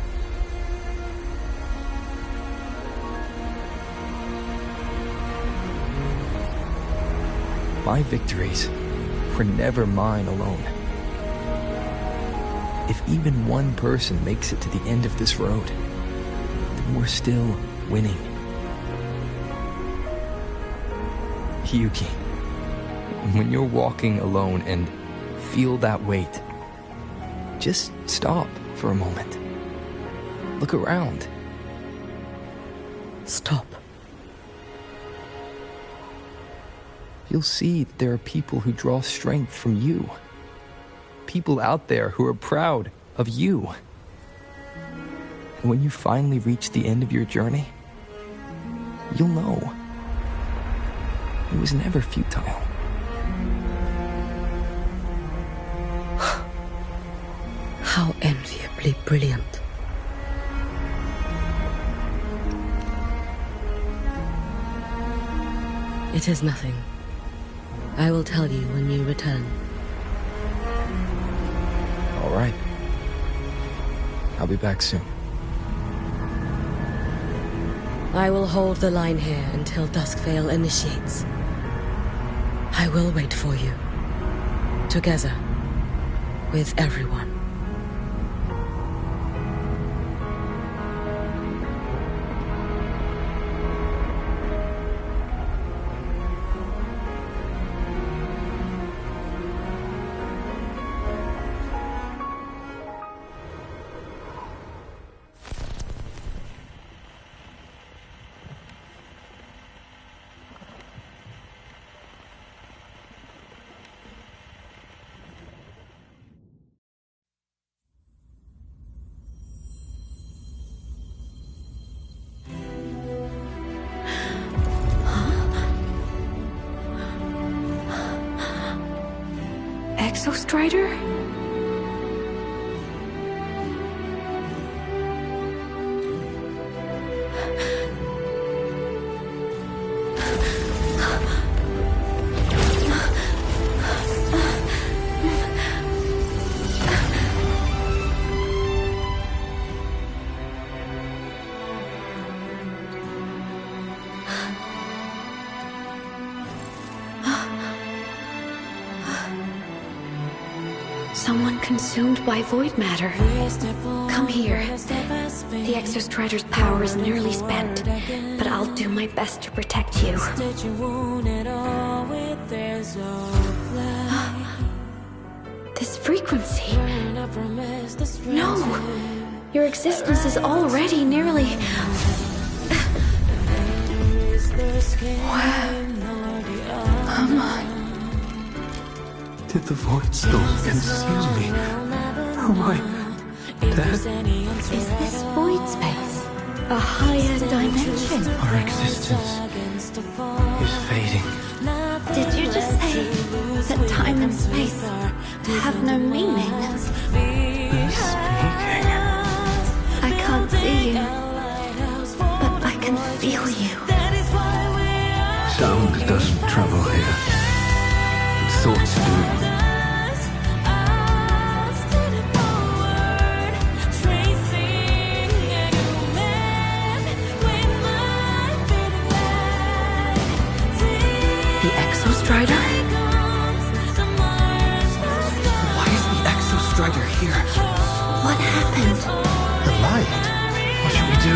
My victories were never mine alone. If even one person makes it to the end of this road, then we're still winning. Yuki, when you're walking alone and feel that weight, just stop for a moment. Look around. Stop. You'll see that there are people who draw strength from you. People out there who are proud of you. And when you finally reach the end of your journey, you'll know it was never futile. How enviably brilliant. It is nothing. I will tell you when you return. All right. I'll be back soon. I will hold the line here until Duskvale initiates. I will wait for you. Together. With everyone. Exostrider? Someone consumed by void matter. Come here. The Exostrider's power is nearly spent, but I'll do my best to protect you. This frequency. No! Your existence is already nearly... Where am I? Did the void storm consume me? Am I dead? Is this void space a higher dimension? Our existence is fading. Did you just say that time and space have no meaning? Who's speaking? I can't see you, but I can feel you. Sound doesn't travel here. Thoughts do. The Exostrider? Why is the Exostrider here? What happened? The light. What should we do?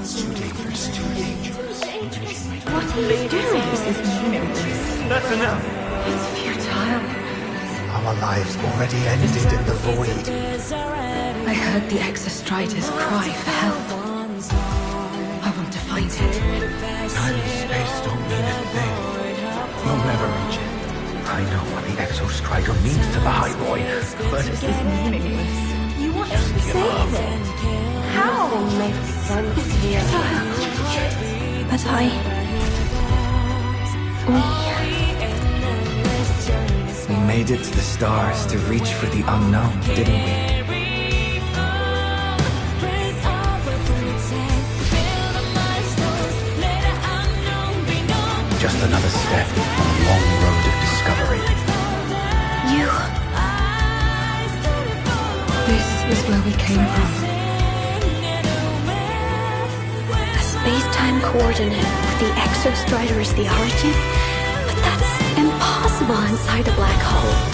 It's too dangerous, too dangerous. What are you doing? This is meaningless. That's enough. It's futile. Our lives already ended in the void. I heard the Exostrider's cry for help. I want to find it. Time and space don't mean a thing. You'll never reach it. I know what the Exostrider means to the High Boy, but it's meaningless. You want to save it? How? But We made it to the stars to reach for the unknown, didn't we? Just another step on a long road of discovery. You... This is where we came from. A space-time coordinate with the Exostrider as the origin? But that's impossible inside a black hole.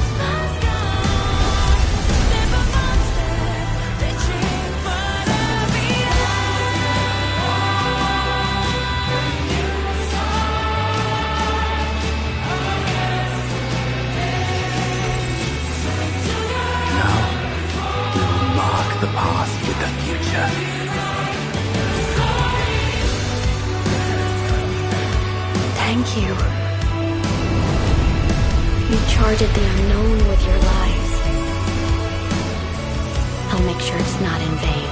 The path with the future. Thank you. You charted the unknown with your lives. I'll make sure it's not in vain.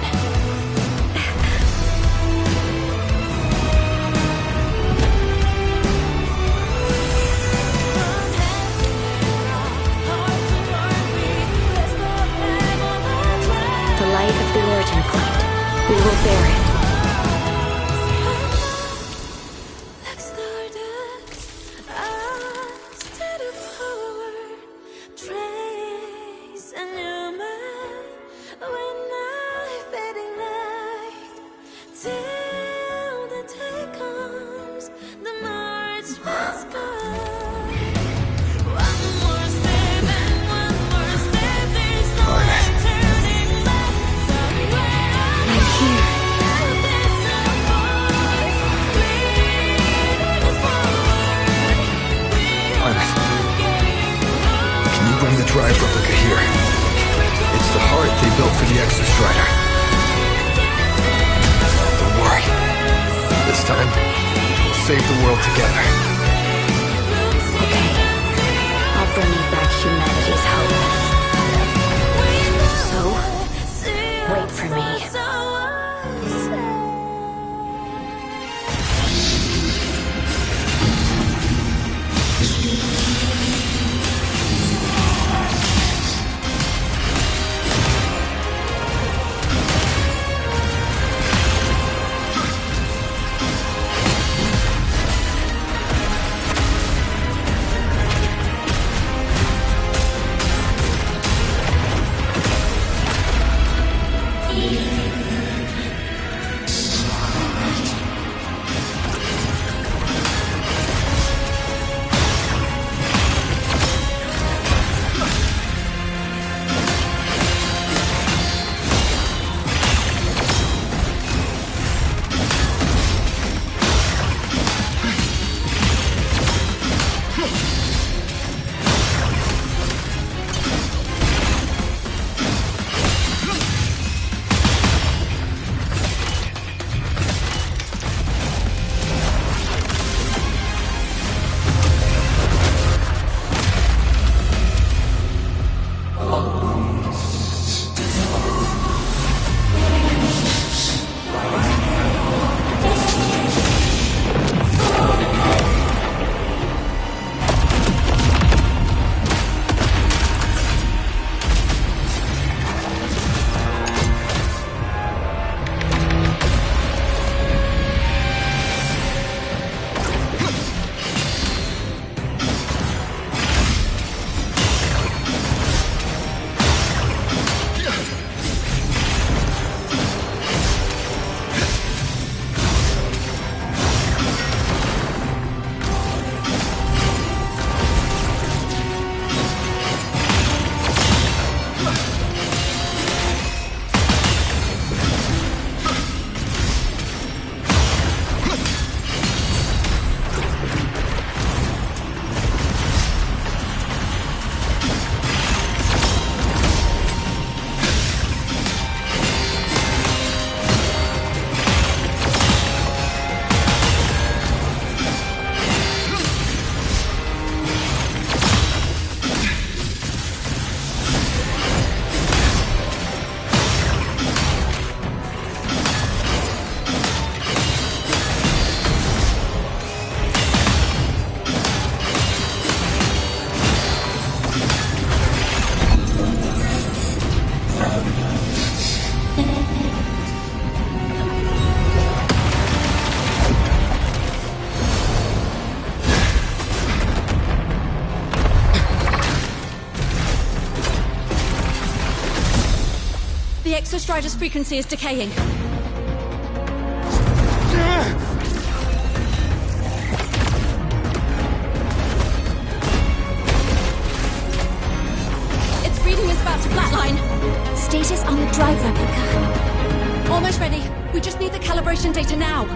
Of the origin point. We will bear it. Drive replica here. It's the heart they built for the Exostrider. Don't worry. This time, we'll save the world together. Okay. I'll bring you back humanity's hope. So, wait for me. Exostrider's frequency is decaying. Its reading is about to flatline. Status on the drive replica. Almost ready. We just need the calibration data now.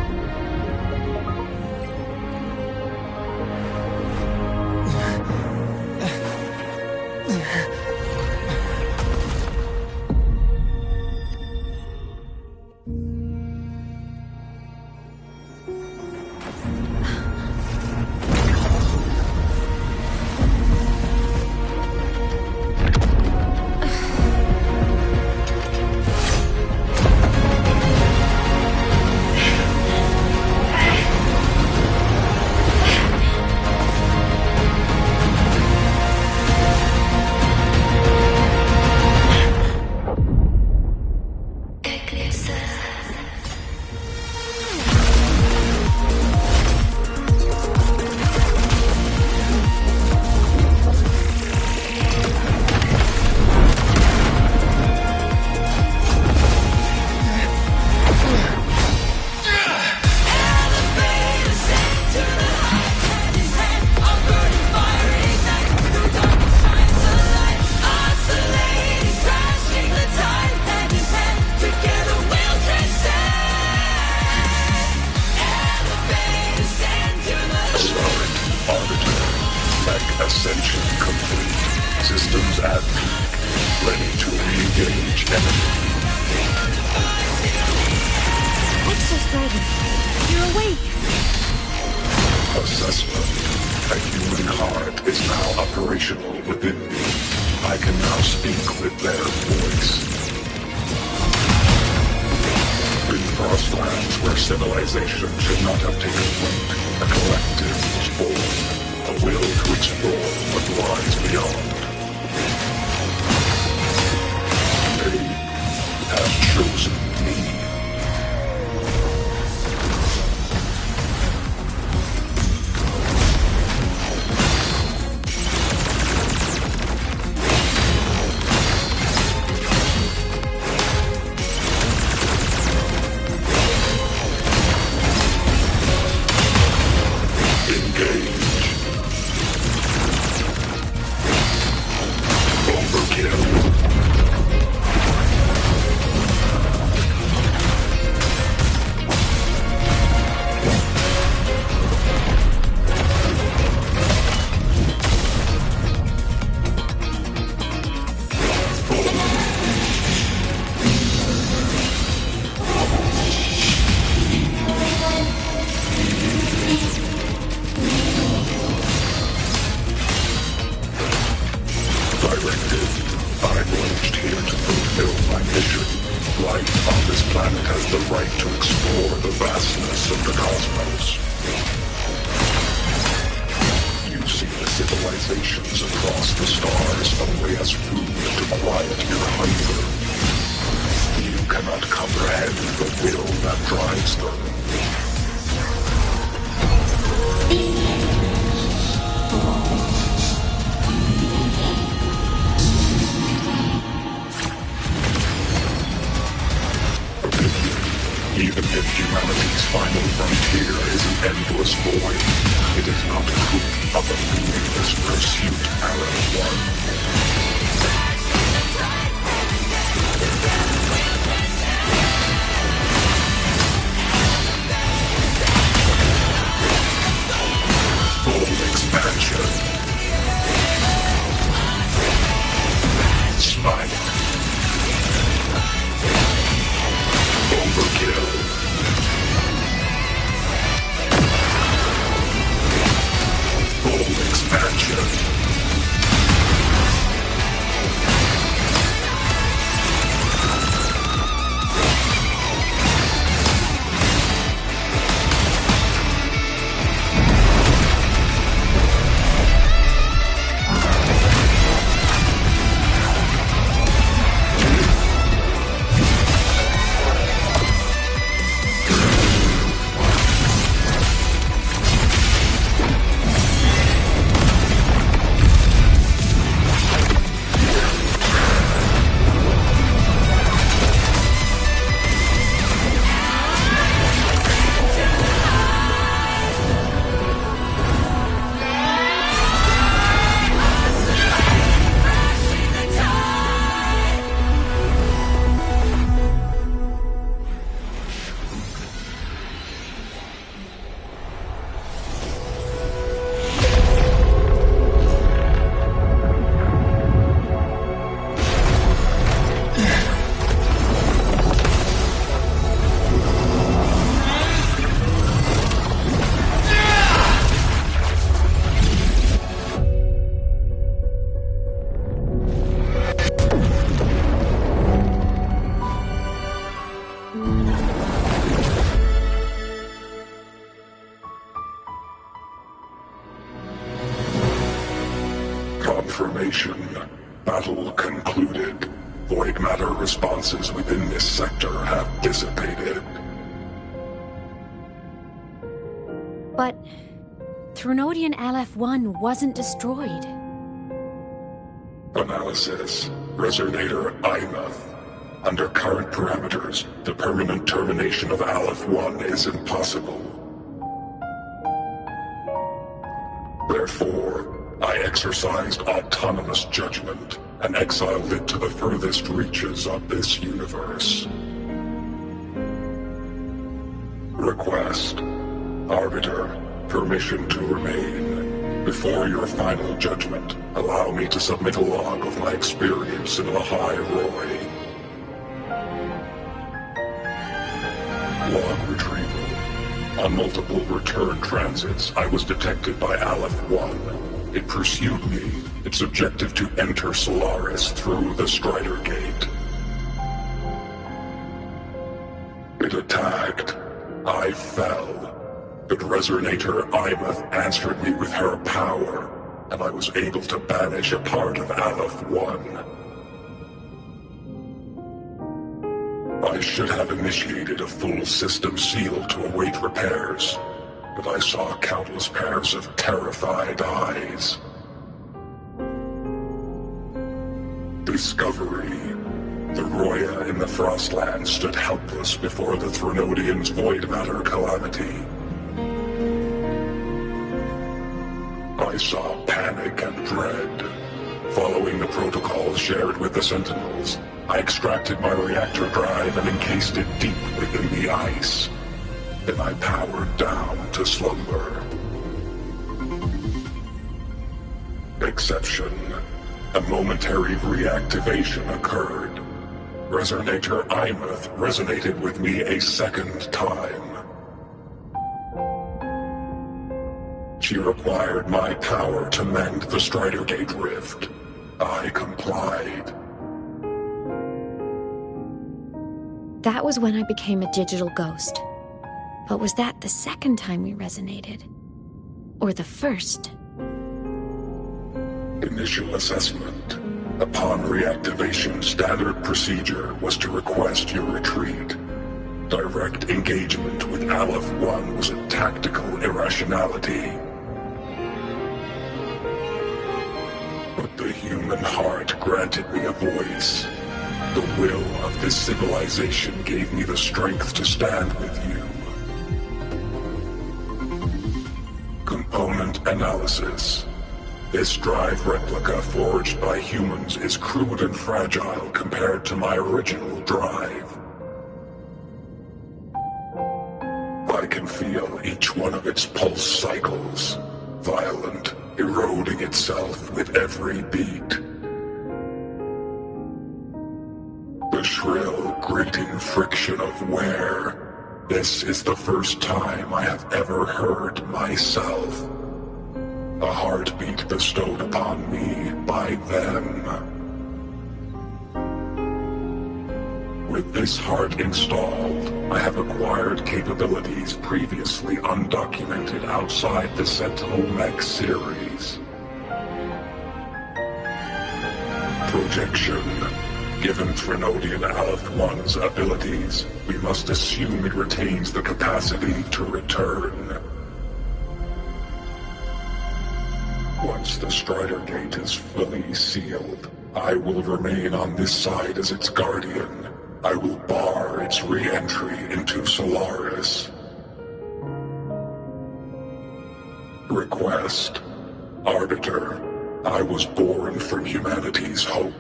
confirmation. Battle concluded. Void matter responses within this sector have dissipated. But Threnodian LF-1 wasn't destroyed. Analysis. Resonator Imuth. Under current parameters, the permanent termination of Aleph-1 is impossible. Therefore, I exercised autonomous judgment and exiled it to the furthest reaches of this universe. Request. Arbiter, permission to remain. Before your final judgment, allow me to submit a log of my experience in Lahai Roy. Log retrieval. On multiple return transits, I was detected by Aleph-1. It pursued me, its objective to enter Solaris through the Strider Gate. It attacked. I fell. But Resonator Imuth answered me with her power, and I was able to banish a part of Aleph-1. I should have initiated a full system seal to await repairs, but I saw countless pairs of terrified eyes. Discovery. The Roya in the Frostland stood helpless before the Threnodians' void matter calamity. I saw panic and dread. Following the protocols shared with the Sentinels, I extracted my reactor drive and encased it deep within the ice. Then I powered down to slumber. Exception. A momentary reactivation occurred. Resonator Imuth resonated with me a second time. She required my power to mend the Strider Gate rift. I complied. That was when I became a digital ghost. But was that the second time we resonated? Or the first? Initial assessment. Upon reactivation, standard procedure was to request your retreat. Direct engagement with Aleph-1 was a tactical irrationality. But the human heart granted me a voice. The will of this civilization gave me the strength to stand with you. Component analysis. This drive replica forged by humans is crude and fragile compared to my original drive. I can feel each one of its pulse cycles, violent, eroding itself with every beat. The shrill, grating friction of wear. This is the first time I have ever heard myself. A heartbeat bestowed upon me by them. With this heart installed, I have acquired capabilities previously undocumented outside the Sentinel Mech series. Projection. Given Threnodian Aleph-1's abilities, we must assume it retains the capacity to return. Once the Strider Gate is fully sealed, I will remain on this side as its guardian. I will bar its re-entry into Solaris. Request. Arbiter, I was born from humanity's hope.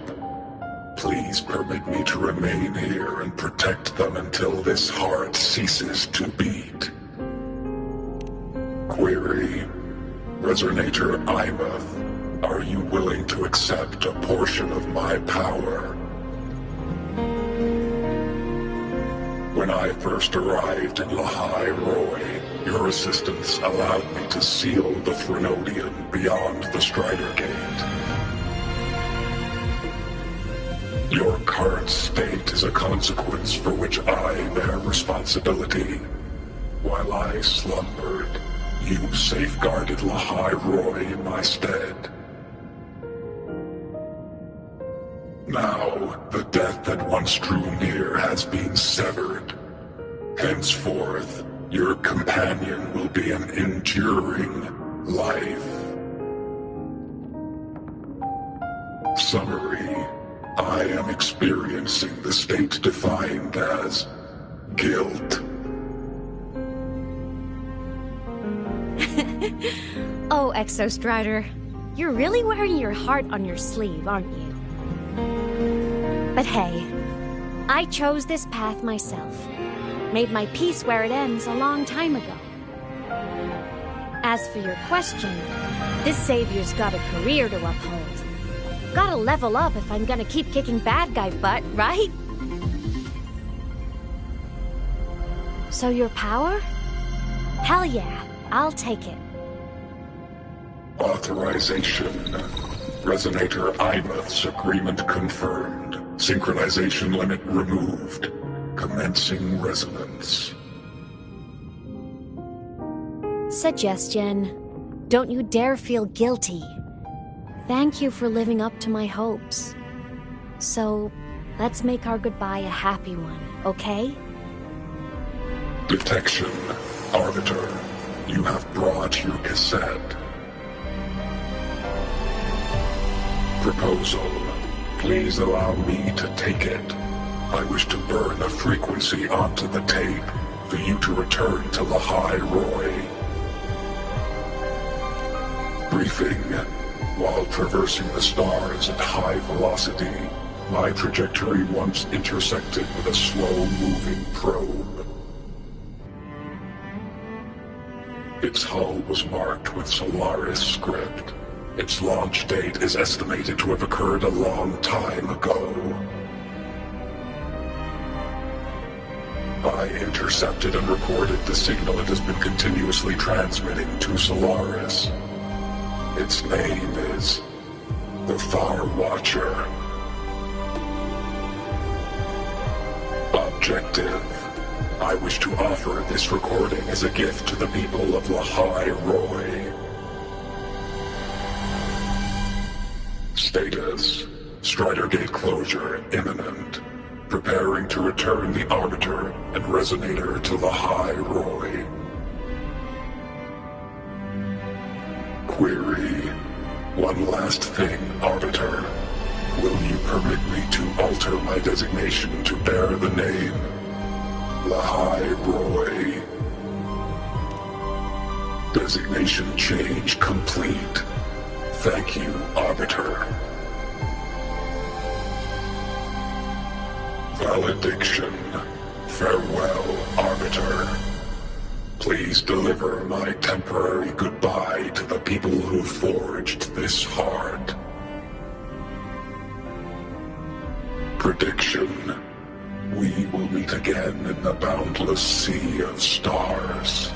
Please permit me to remain here and protect them until this heart ceases to beat. Query. Resonator Imuth, are you willing to accept a portion of my power? When I first arrived in Lahai Roy, your assistance allowed me to seal the Threnodian beyond the Strider Gate. Your current state is a consequence for which I bear responsibility. While I slumbered, you safeguarded Lahai Roy in my stead. Now, the death that once drew near has been severed. Henceforth, your companion will be an enduring life. Summary: I am experiencing the state defined as guilt. Oh, Exostrider, you're really wearing your heart on your sleeve, aren't you? But hey, I chose this path myself. Made my peace where it ends a long time ago. As for your question, this savior's got a career to uphold. Gotta level up if I'm gonna keep kicking bad guy butt, right? So your power? Hell yeah, I'll take it. Authorization. Resonator Imuth's agreement confirmed. Synchronization limit removed. Commencing resonance. Suggestion. Don't you dare feel guilty. Thank you for living up to my hopes. So, let's make our goodbye a happy one, okay? Detection. Arbiter, you have brought your cassette. Proposal. Please allow me to take it. I wish to burn a frequency onto the tape for you to return to Lahai Roy. Briefing. While traversing the stars at high velocity, my trajectory once intersected with a slow-moving probe. Its hull was marked with Solaris script. Its launch date is estimated to have occurred a long time ago. I intercepted and recorded the signal it has been continuously transmitting to Solaris. Its name is the Far Watcher. Objective. I wish to offer this recording as a gift to the people of Lahai Roy. Status. Strider Gate closure imminent. Preparing to return the Arbiter and Resonator to Lahai Roy. Query. One last thing, Arbiter. Will you permit me to alter my designation to bear the name Lahai Roy? Designation change complete. Thank you, Arbiter. Valediction. Farewell, Arbiter. Please deliver my temporary goodbye to the people who forged this heart. Prediction. We will meet again in the boundless sea of stars.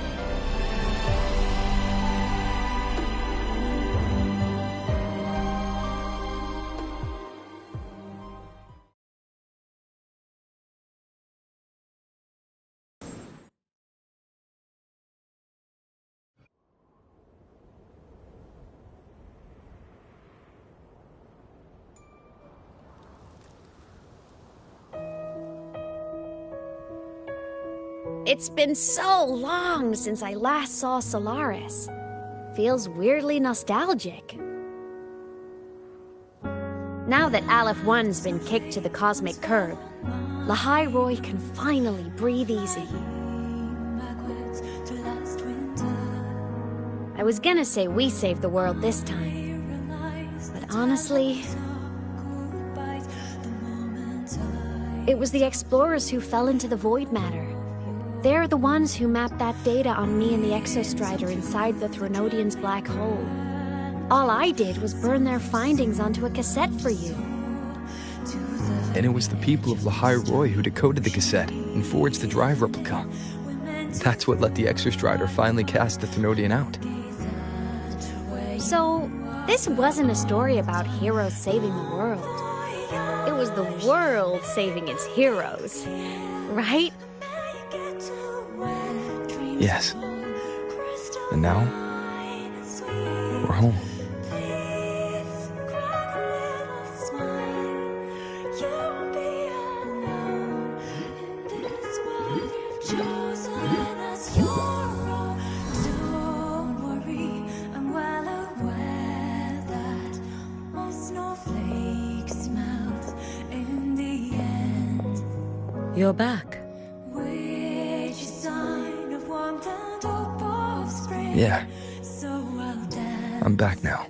It's been so long since I last saw Solaris. Feels weirdly nostalgic. Now that Aleph 1's been kicked to the cosmic curb, Lahai Roy can finally breathe easy. I was gonna say we saved the world this time, but honestly, it was the explorers who fell into the void matter. They're the ones who mapped that data on me and the Exostrider inside the Threnodian's black hole. All I did was burn their findings onto a cassette for you. And it was the people of Lahai Roy who decoded the cassette and forged the drive replica. That's what let the Exostrider finally cast the Threnodian out. So, this wasn't a story about heroes saving the world. It was the world saving its heroes, right? Yes. And now, we're home. You're back. Yeah. I'm back now.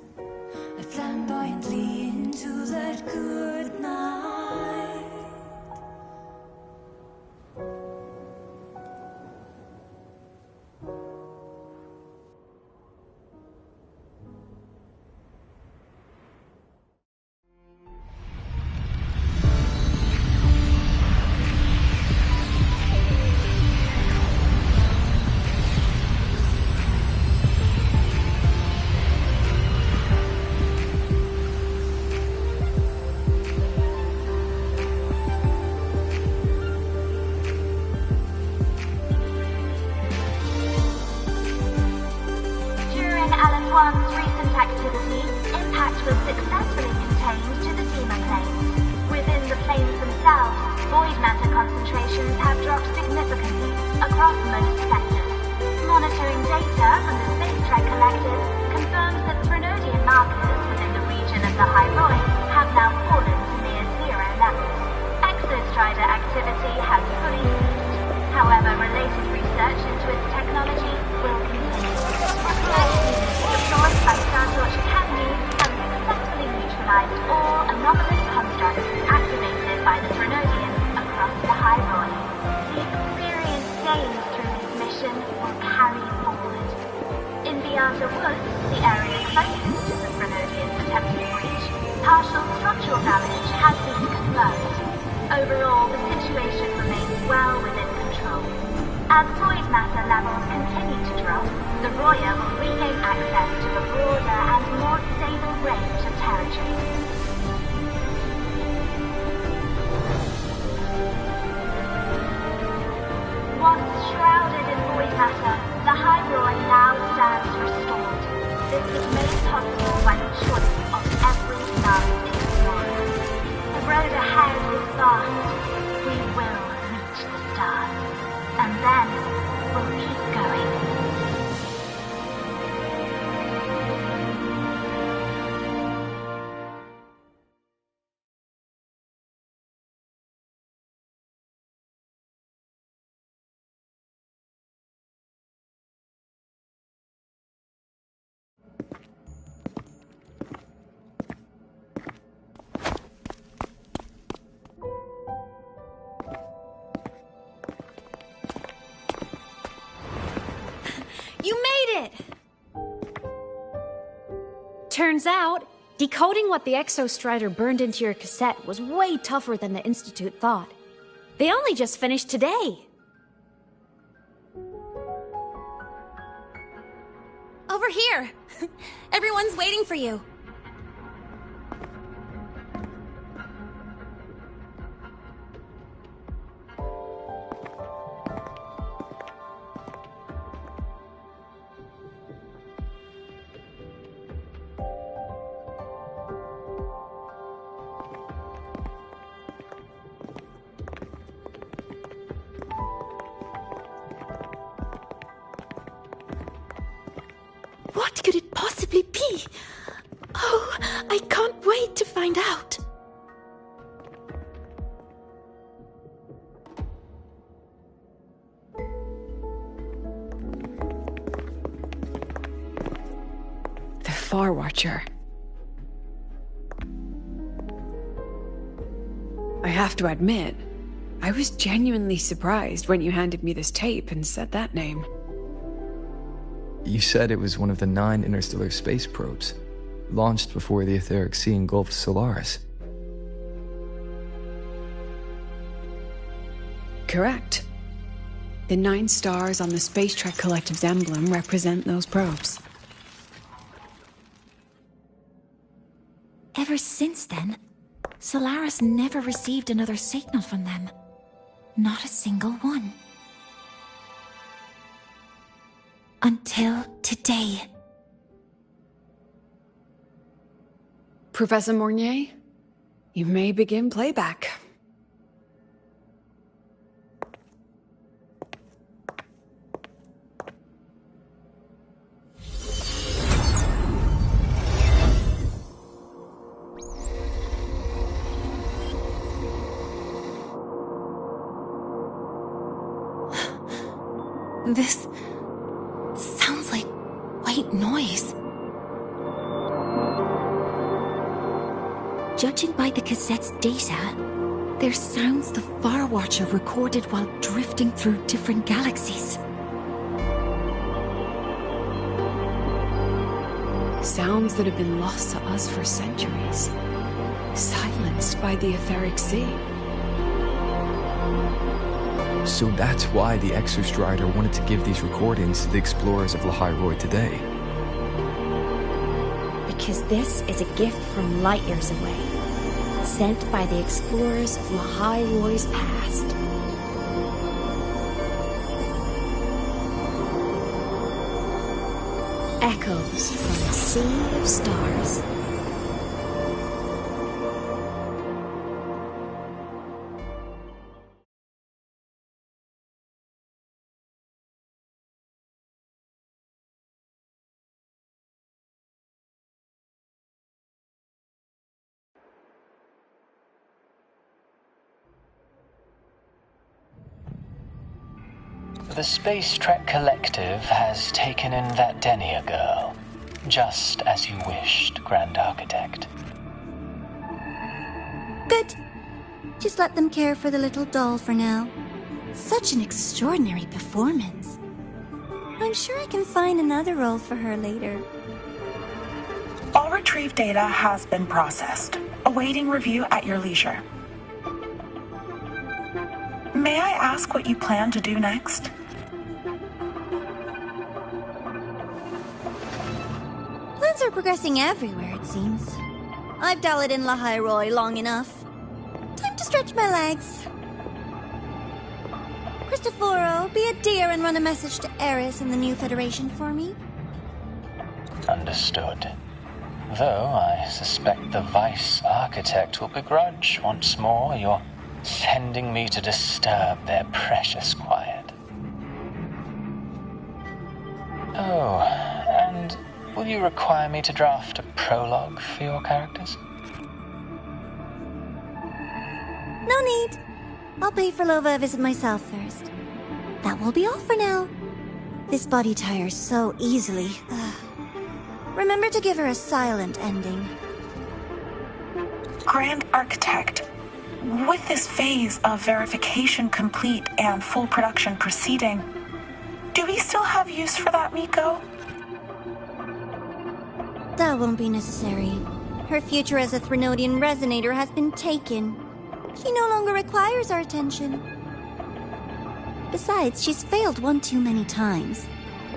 One's recent activity, impact was successfully contained to the Dema planes. Within the planes themselves, void matter concentrations have dropped significantly across most sectors. Monitoring data from the Space Trek Collective confirms that Threnodian markers within the region of the High Void have now fallen to near zero levels. Exostrider activity has fully ceased. However, related research into its technology will continue. Deployed by Startorch Academy have successfully neutralized all anomalous constructs activated by the Threnodians across the High Void. The experience gained through this mission will carry forward. In the Outer Woods, the area closest to the Threnodians' attempted breach, partial structural damage has been confirmed. Overall, the situation remains well within control. As void matter levels continue to drop, the Roya will regain access to a broader and more stable range of territory. Once shrouded in void matter, the High Roy now stands restored. This was made possible by the choice of every last explorer. The road ahead is vast. We will reach the stars. And then we'll keep going. You made it! Turns out, decoding what the Exostrider burned into your cassette was way tougher than the Institute thought. They only just finished today. Over here! Everyone's waiting for you. What could it possibly be? Oh, I can't wait to find out. The Far Watcher. I have to admit, I was genuinely surprised when you handed me this tape and said that name. You said it was one of the 9 interstellar space probes, launched before the etheric sea engulfed Solaris. Correct. The 9 stars on the Space Trek Collective's emblem represent those probes. Ever since then, Solaris never received another signal from them. Not a single one. Until today. Professor Mornier, you may begin playback. This sounds like white noise. Judging by the cassette's data, they're sounds the Far Watcher recorded while drifting through different galaxies. Sounds that have been lost to us for centuries. Silenced by the etheric sea. So that's why the Exostrider wanted to give these recordings to the explorers of Lahai today. Because this is a gift from light years away, sent by the explorers of Lahai past. Echoes from a sea of stars. The Space Trek Collective has taken in that Denia girl, just as you wished, Grand Architect. Good. Just let them care for the little doll for now. Such an extraordinary performance. I'm sure I can find another role for her later. All retrieved data has been processed, awaiting review at your leisure. May I ask what you plan to do next? Plans are progressing everywhere, it seems. I've dallied in Lahai long enough. Time to stretch my legs. Cristoforo, be a dear and run a message to Eris and the new Federation for me. Understood. Though I suspect the Vice Architect will begrudge once more your sending me to disturb their precious quiet. Oh, and will you require me to draft a prologue for your characters? No need. I'll pay for Lova a visit myself first. That will be all for now. This body tires so easily. Remember to give her a silent ending. Grand Architect, with this phase of verification complete and full production proceeding, do we still have use for that Miko? That won't be necessary. Her future as a Threnodian resonator has been taken. She no longer requires our attention. Besides, she's failed one too many times,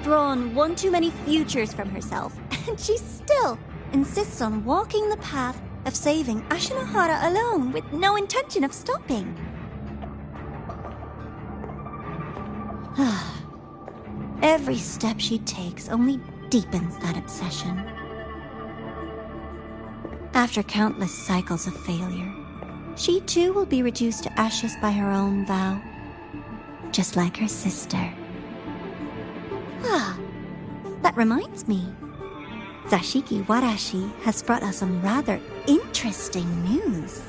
drawn one too many futures from herself, and she still insists on walking the path of saving Ashinohara alone with no intention of stopping. Every step she takes only deepens that obsession. After countless cycles of failure, she too will be reduced to ashes by her own vow, just like her sister. That reminds me. Zashiki Warashi has brought us some rather interesting news.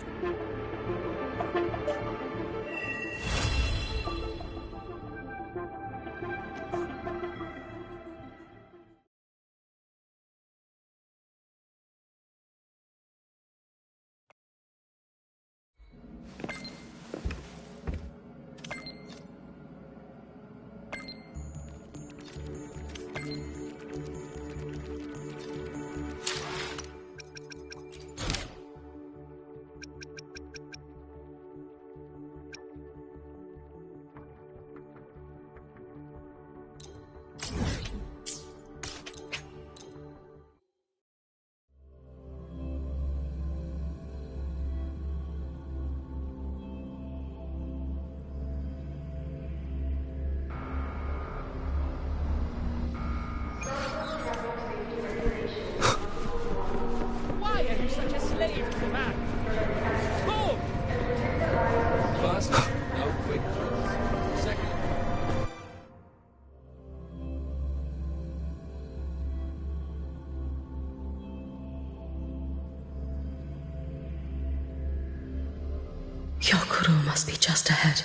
Hyokuro must be just ahead.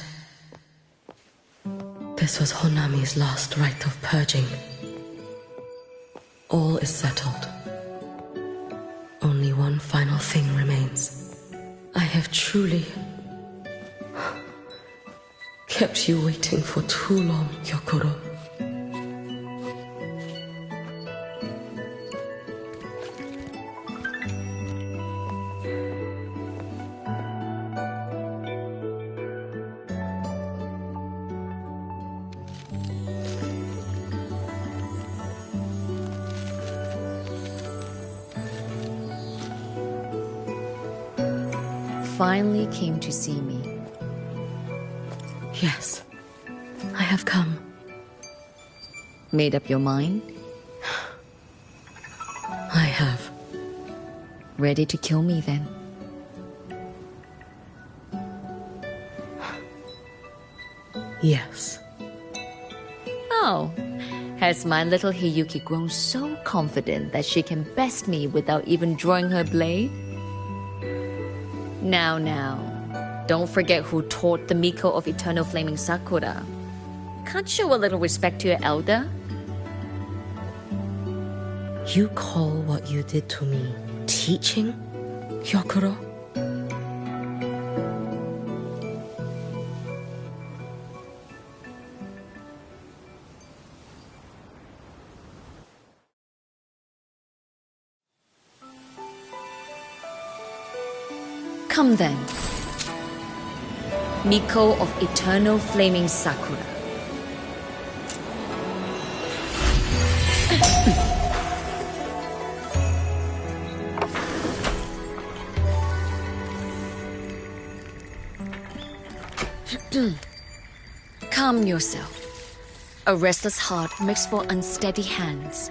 This was Honami's last rite of purging. All is settled. Only one final thing remains. I have truly kept you waiting for too long, Hyokuro. Finally came to see me. Yes, I have come. Made up your mind? I have. Ready to kill me then? Yes. Oh, has my little Hiyuki grown so confident that she can best me without even drawing her blade? Now, don't forget who taught the Miko of Eternal Flaming Sakura. Can't show a little respect to your elder? You call what you did to me teaching, Hyokuro? Come then. Miko of Eternal Flaming Sakura. Calm yourself. A restless heart makes for unsteady hands.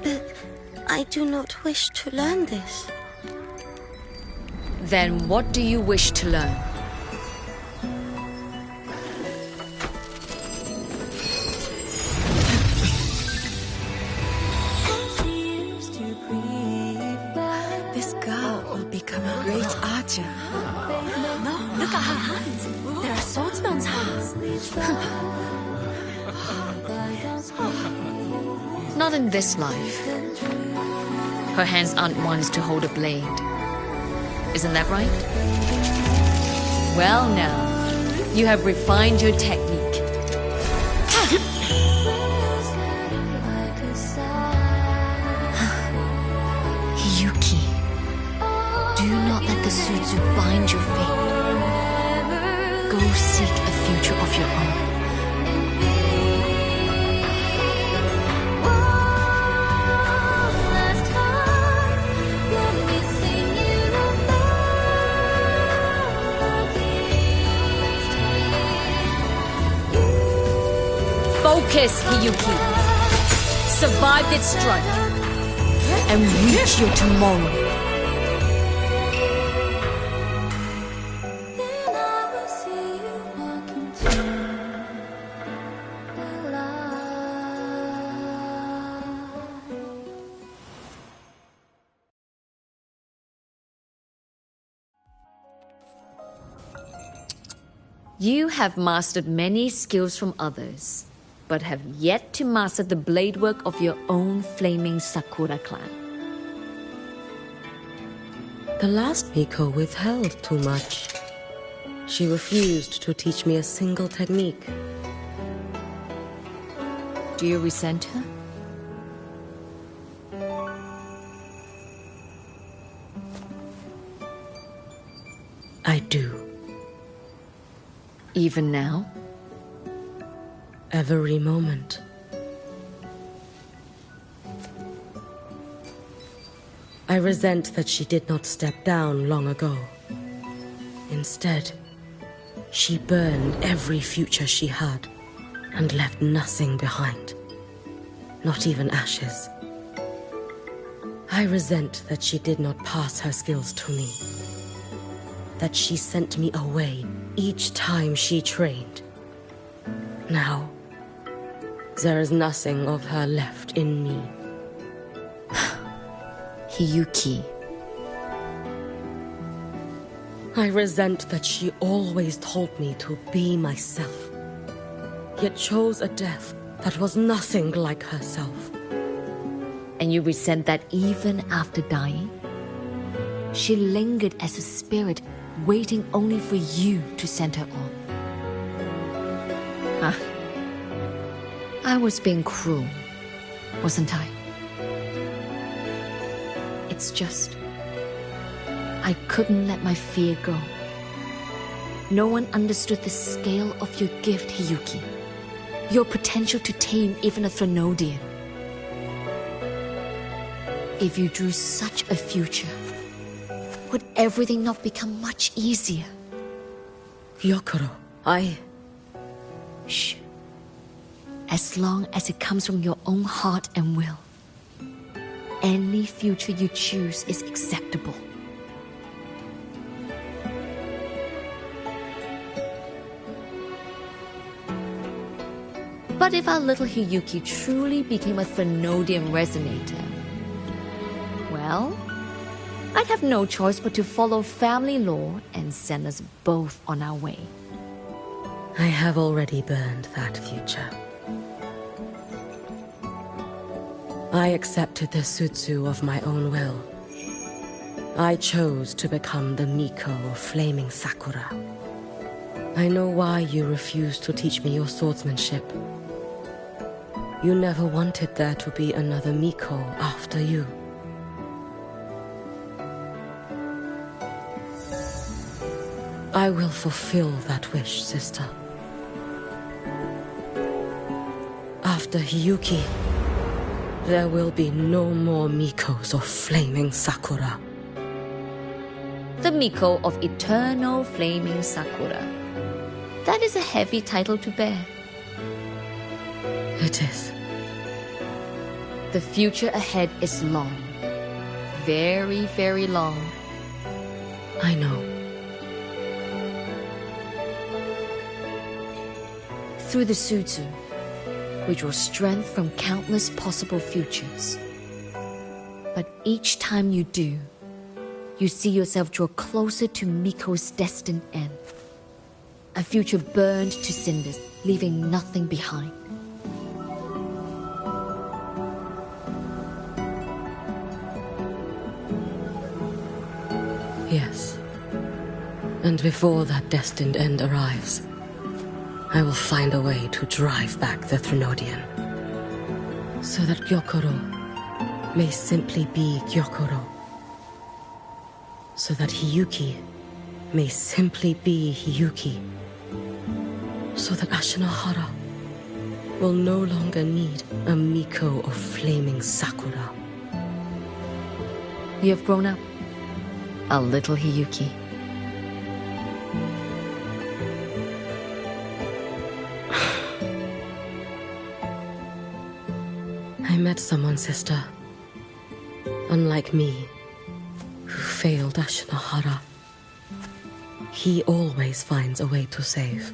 But I do not wish to learn this. Then what do you wish to learn? This girl will become a great archer. No, look at her hands. They are swordsman's hands. Not in this life. Her hands aren't ones to hold a blade. Isn't that right? Well now, you have refined your technique. Hiyuki, do not let the Suzu bind your fate. Go seek a future of your own. Focus, Hiyuki. Survive its strike. And reach your tomorrow. You have mastered many skills from others, but have yet to master the blade work of your own flaming Sakura clan. The last Miko withheld too much. She refused to teach me a single technique. Do you resent her? I do. Even now? Every moment. I resent that she did not step down long ago. Instead, she burned every future she had and left nothing behind. Not even ashes. I resent that she did not pass her skills to me. That she sent me away each time she trained. Now, there is nothing of her left in me. Hiyuki. I resent that she always told me to be myself. yet chose a death that was nothing like herself. And you resent that even after dying? She lingered as a spirit, waiting only for you to send her on. I was being cruel, wasn't I? It's just, I couldn't let my fear go. No one understood the scale of your gift, Hiyuki. Your potential to tame even a Threnodian. If you drew such a future, would everything not become much easier? Gyokuro, Shh. As long as it comes from your own heart and will, any future you choose is acceptable. But if our little Hiyuki truly became a Threnodian resonator, well, I'd have no choice but to follow family law and send us both on our way. I have already burned that future. I accepted the Sutsu of my own will. I chose to become the Miko of Flaming Sakura. I know why you refused to teach me your swordsmanship. You never wanted there to be another Miko after you. I will fulfill that wish, sister. After Hiyuki, there will be no more Mikos of Flaming Sakura. The Miko of Eternal Flaming Sakura. That is a heavy title to bear. It is. The future ahead is long. Very, very long. I know. Through the Sutsu, we draw strength from countless possible futures. But each time you do, you see yourself draw closer to Miko's destined end. A future burned to cinders, leaving nothing behind. Yes. And before that destined end arrives, I will find a way to drive back the Threnodian, so that Gyokuro may simply be Gyokuro, so that Hiyuki may simply be Hiyuki, so that Ashinohara will no longer need a Miko of Flaming Sakura. You have grown up, a little Hiyuki. I met someone, sister. Unlike me, who failed Ashinohara. He always finds a way to save.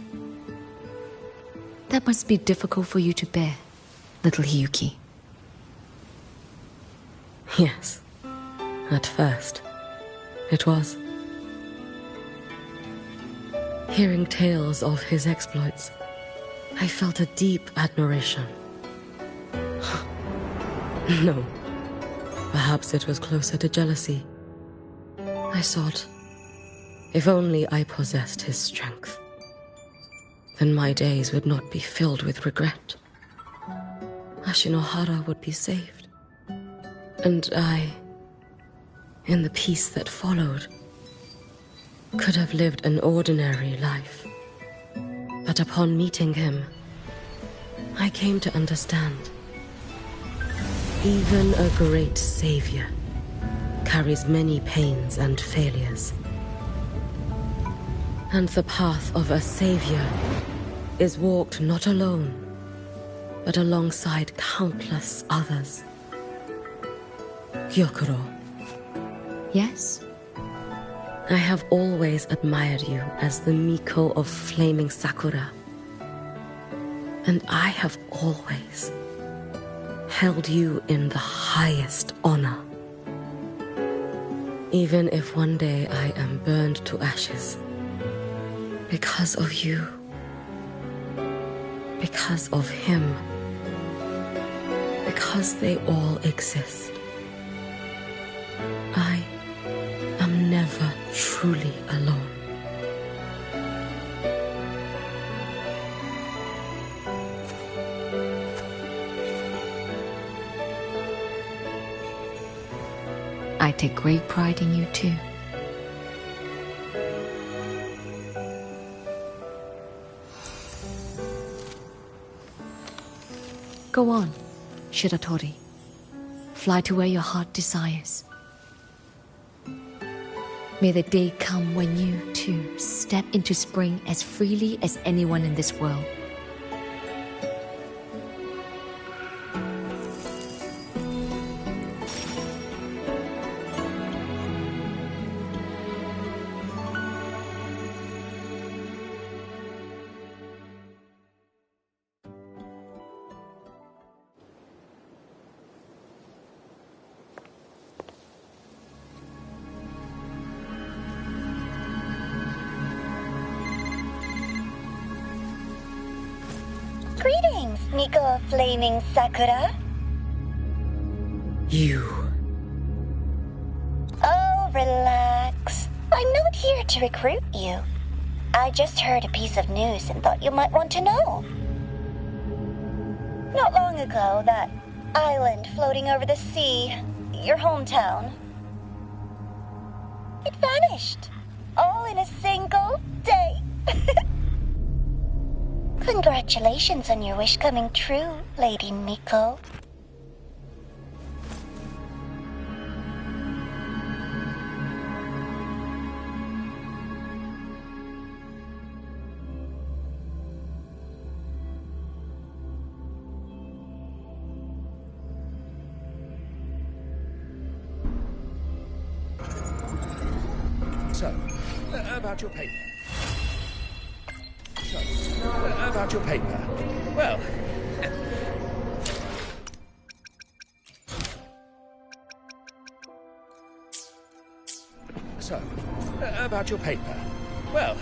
That must be difficult for you to bear, little Hiyuki. Yes. At first, it was. Hearing tales of his exploits, I felt a deep admiration. No. Perhaps it was closer to jealousy. I thought, if only I possessed his strength, then my days would not be filled with regret. Ashinohara would be saved. And I, in the peace that followed, could have lived an ordinary life. But upon meeting him, I came to understand. Even a great savior carries many pains and failures. And the path of a savior is walked not alone, but alongside countless others. Gyokuro. Yes? I have always admired you as the Miko of Flaming Sakura. And I have always held you in the highest honor. Even if one day I am burned to ashes because of you, Because of him. Because they all exist. I am never truly alone. I take great pride in you too. Go on, Shiratori. Fly to where your heart desires. May the day come when you, too, step into spring as freely as anyone in this world. Greetings, Miko of Flaming Sakura. You. Oh, relax. I'm not here to recruit you. I just heard a piece of news and thought you might want to know. Not long ago, that island floating over the sea, your hometown, it vanished. All in a single day. Congratulations on your wish coming true, Lady Miko. So, about your paper. About your paper. Well... So, about your paper. Well...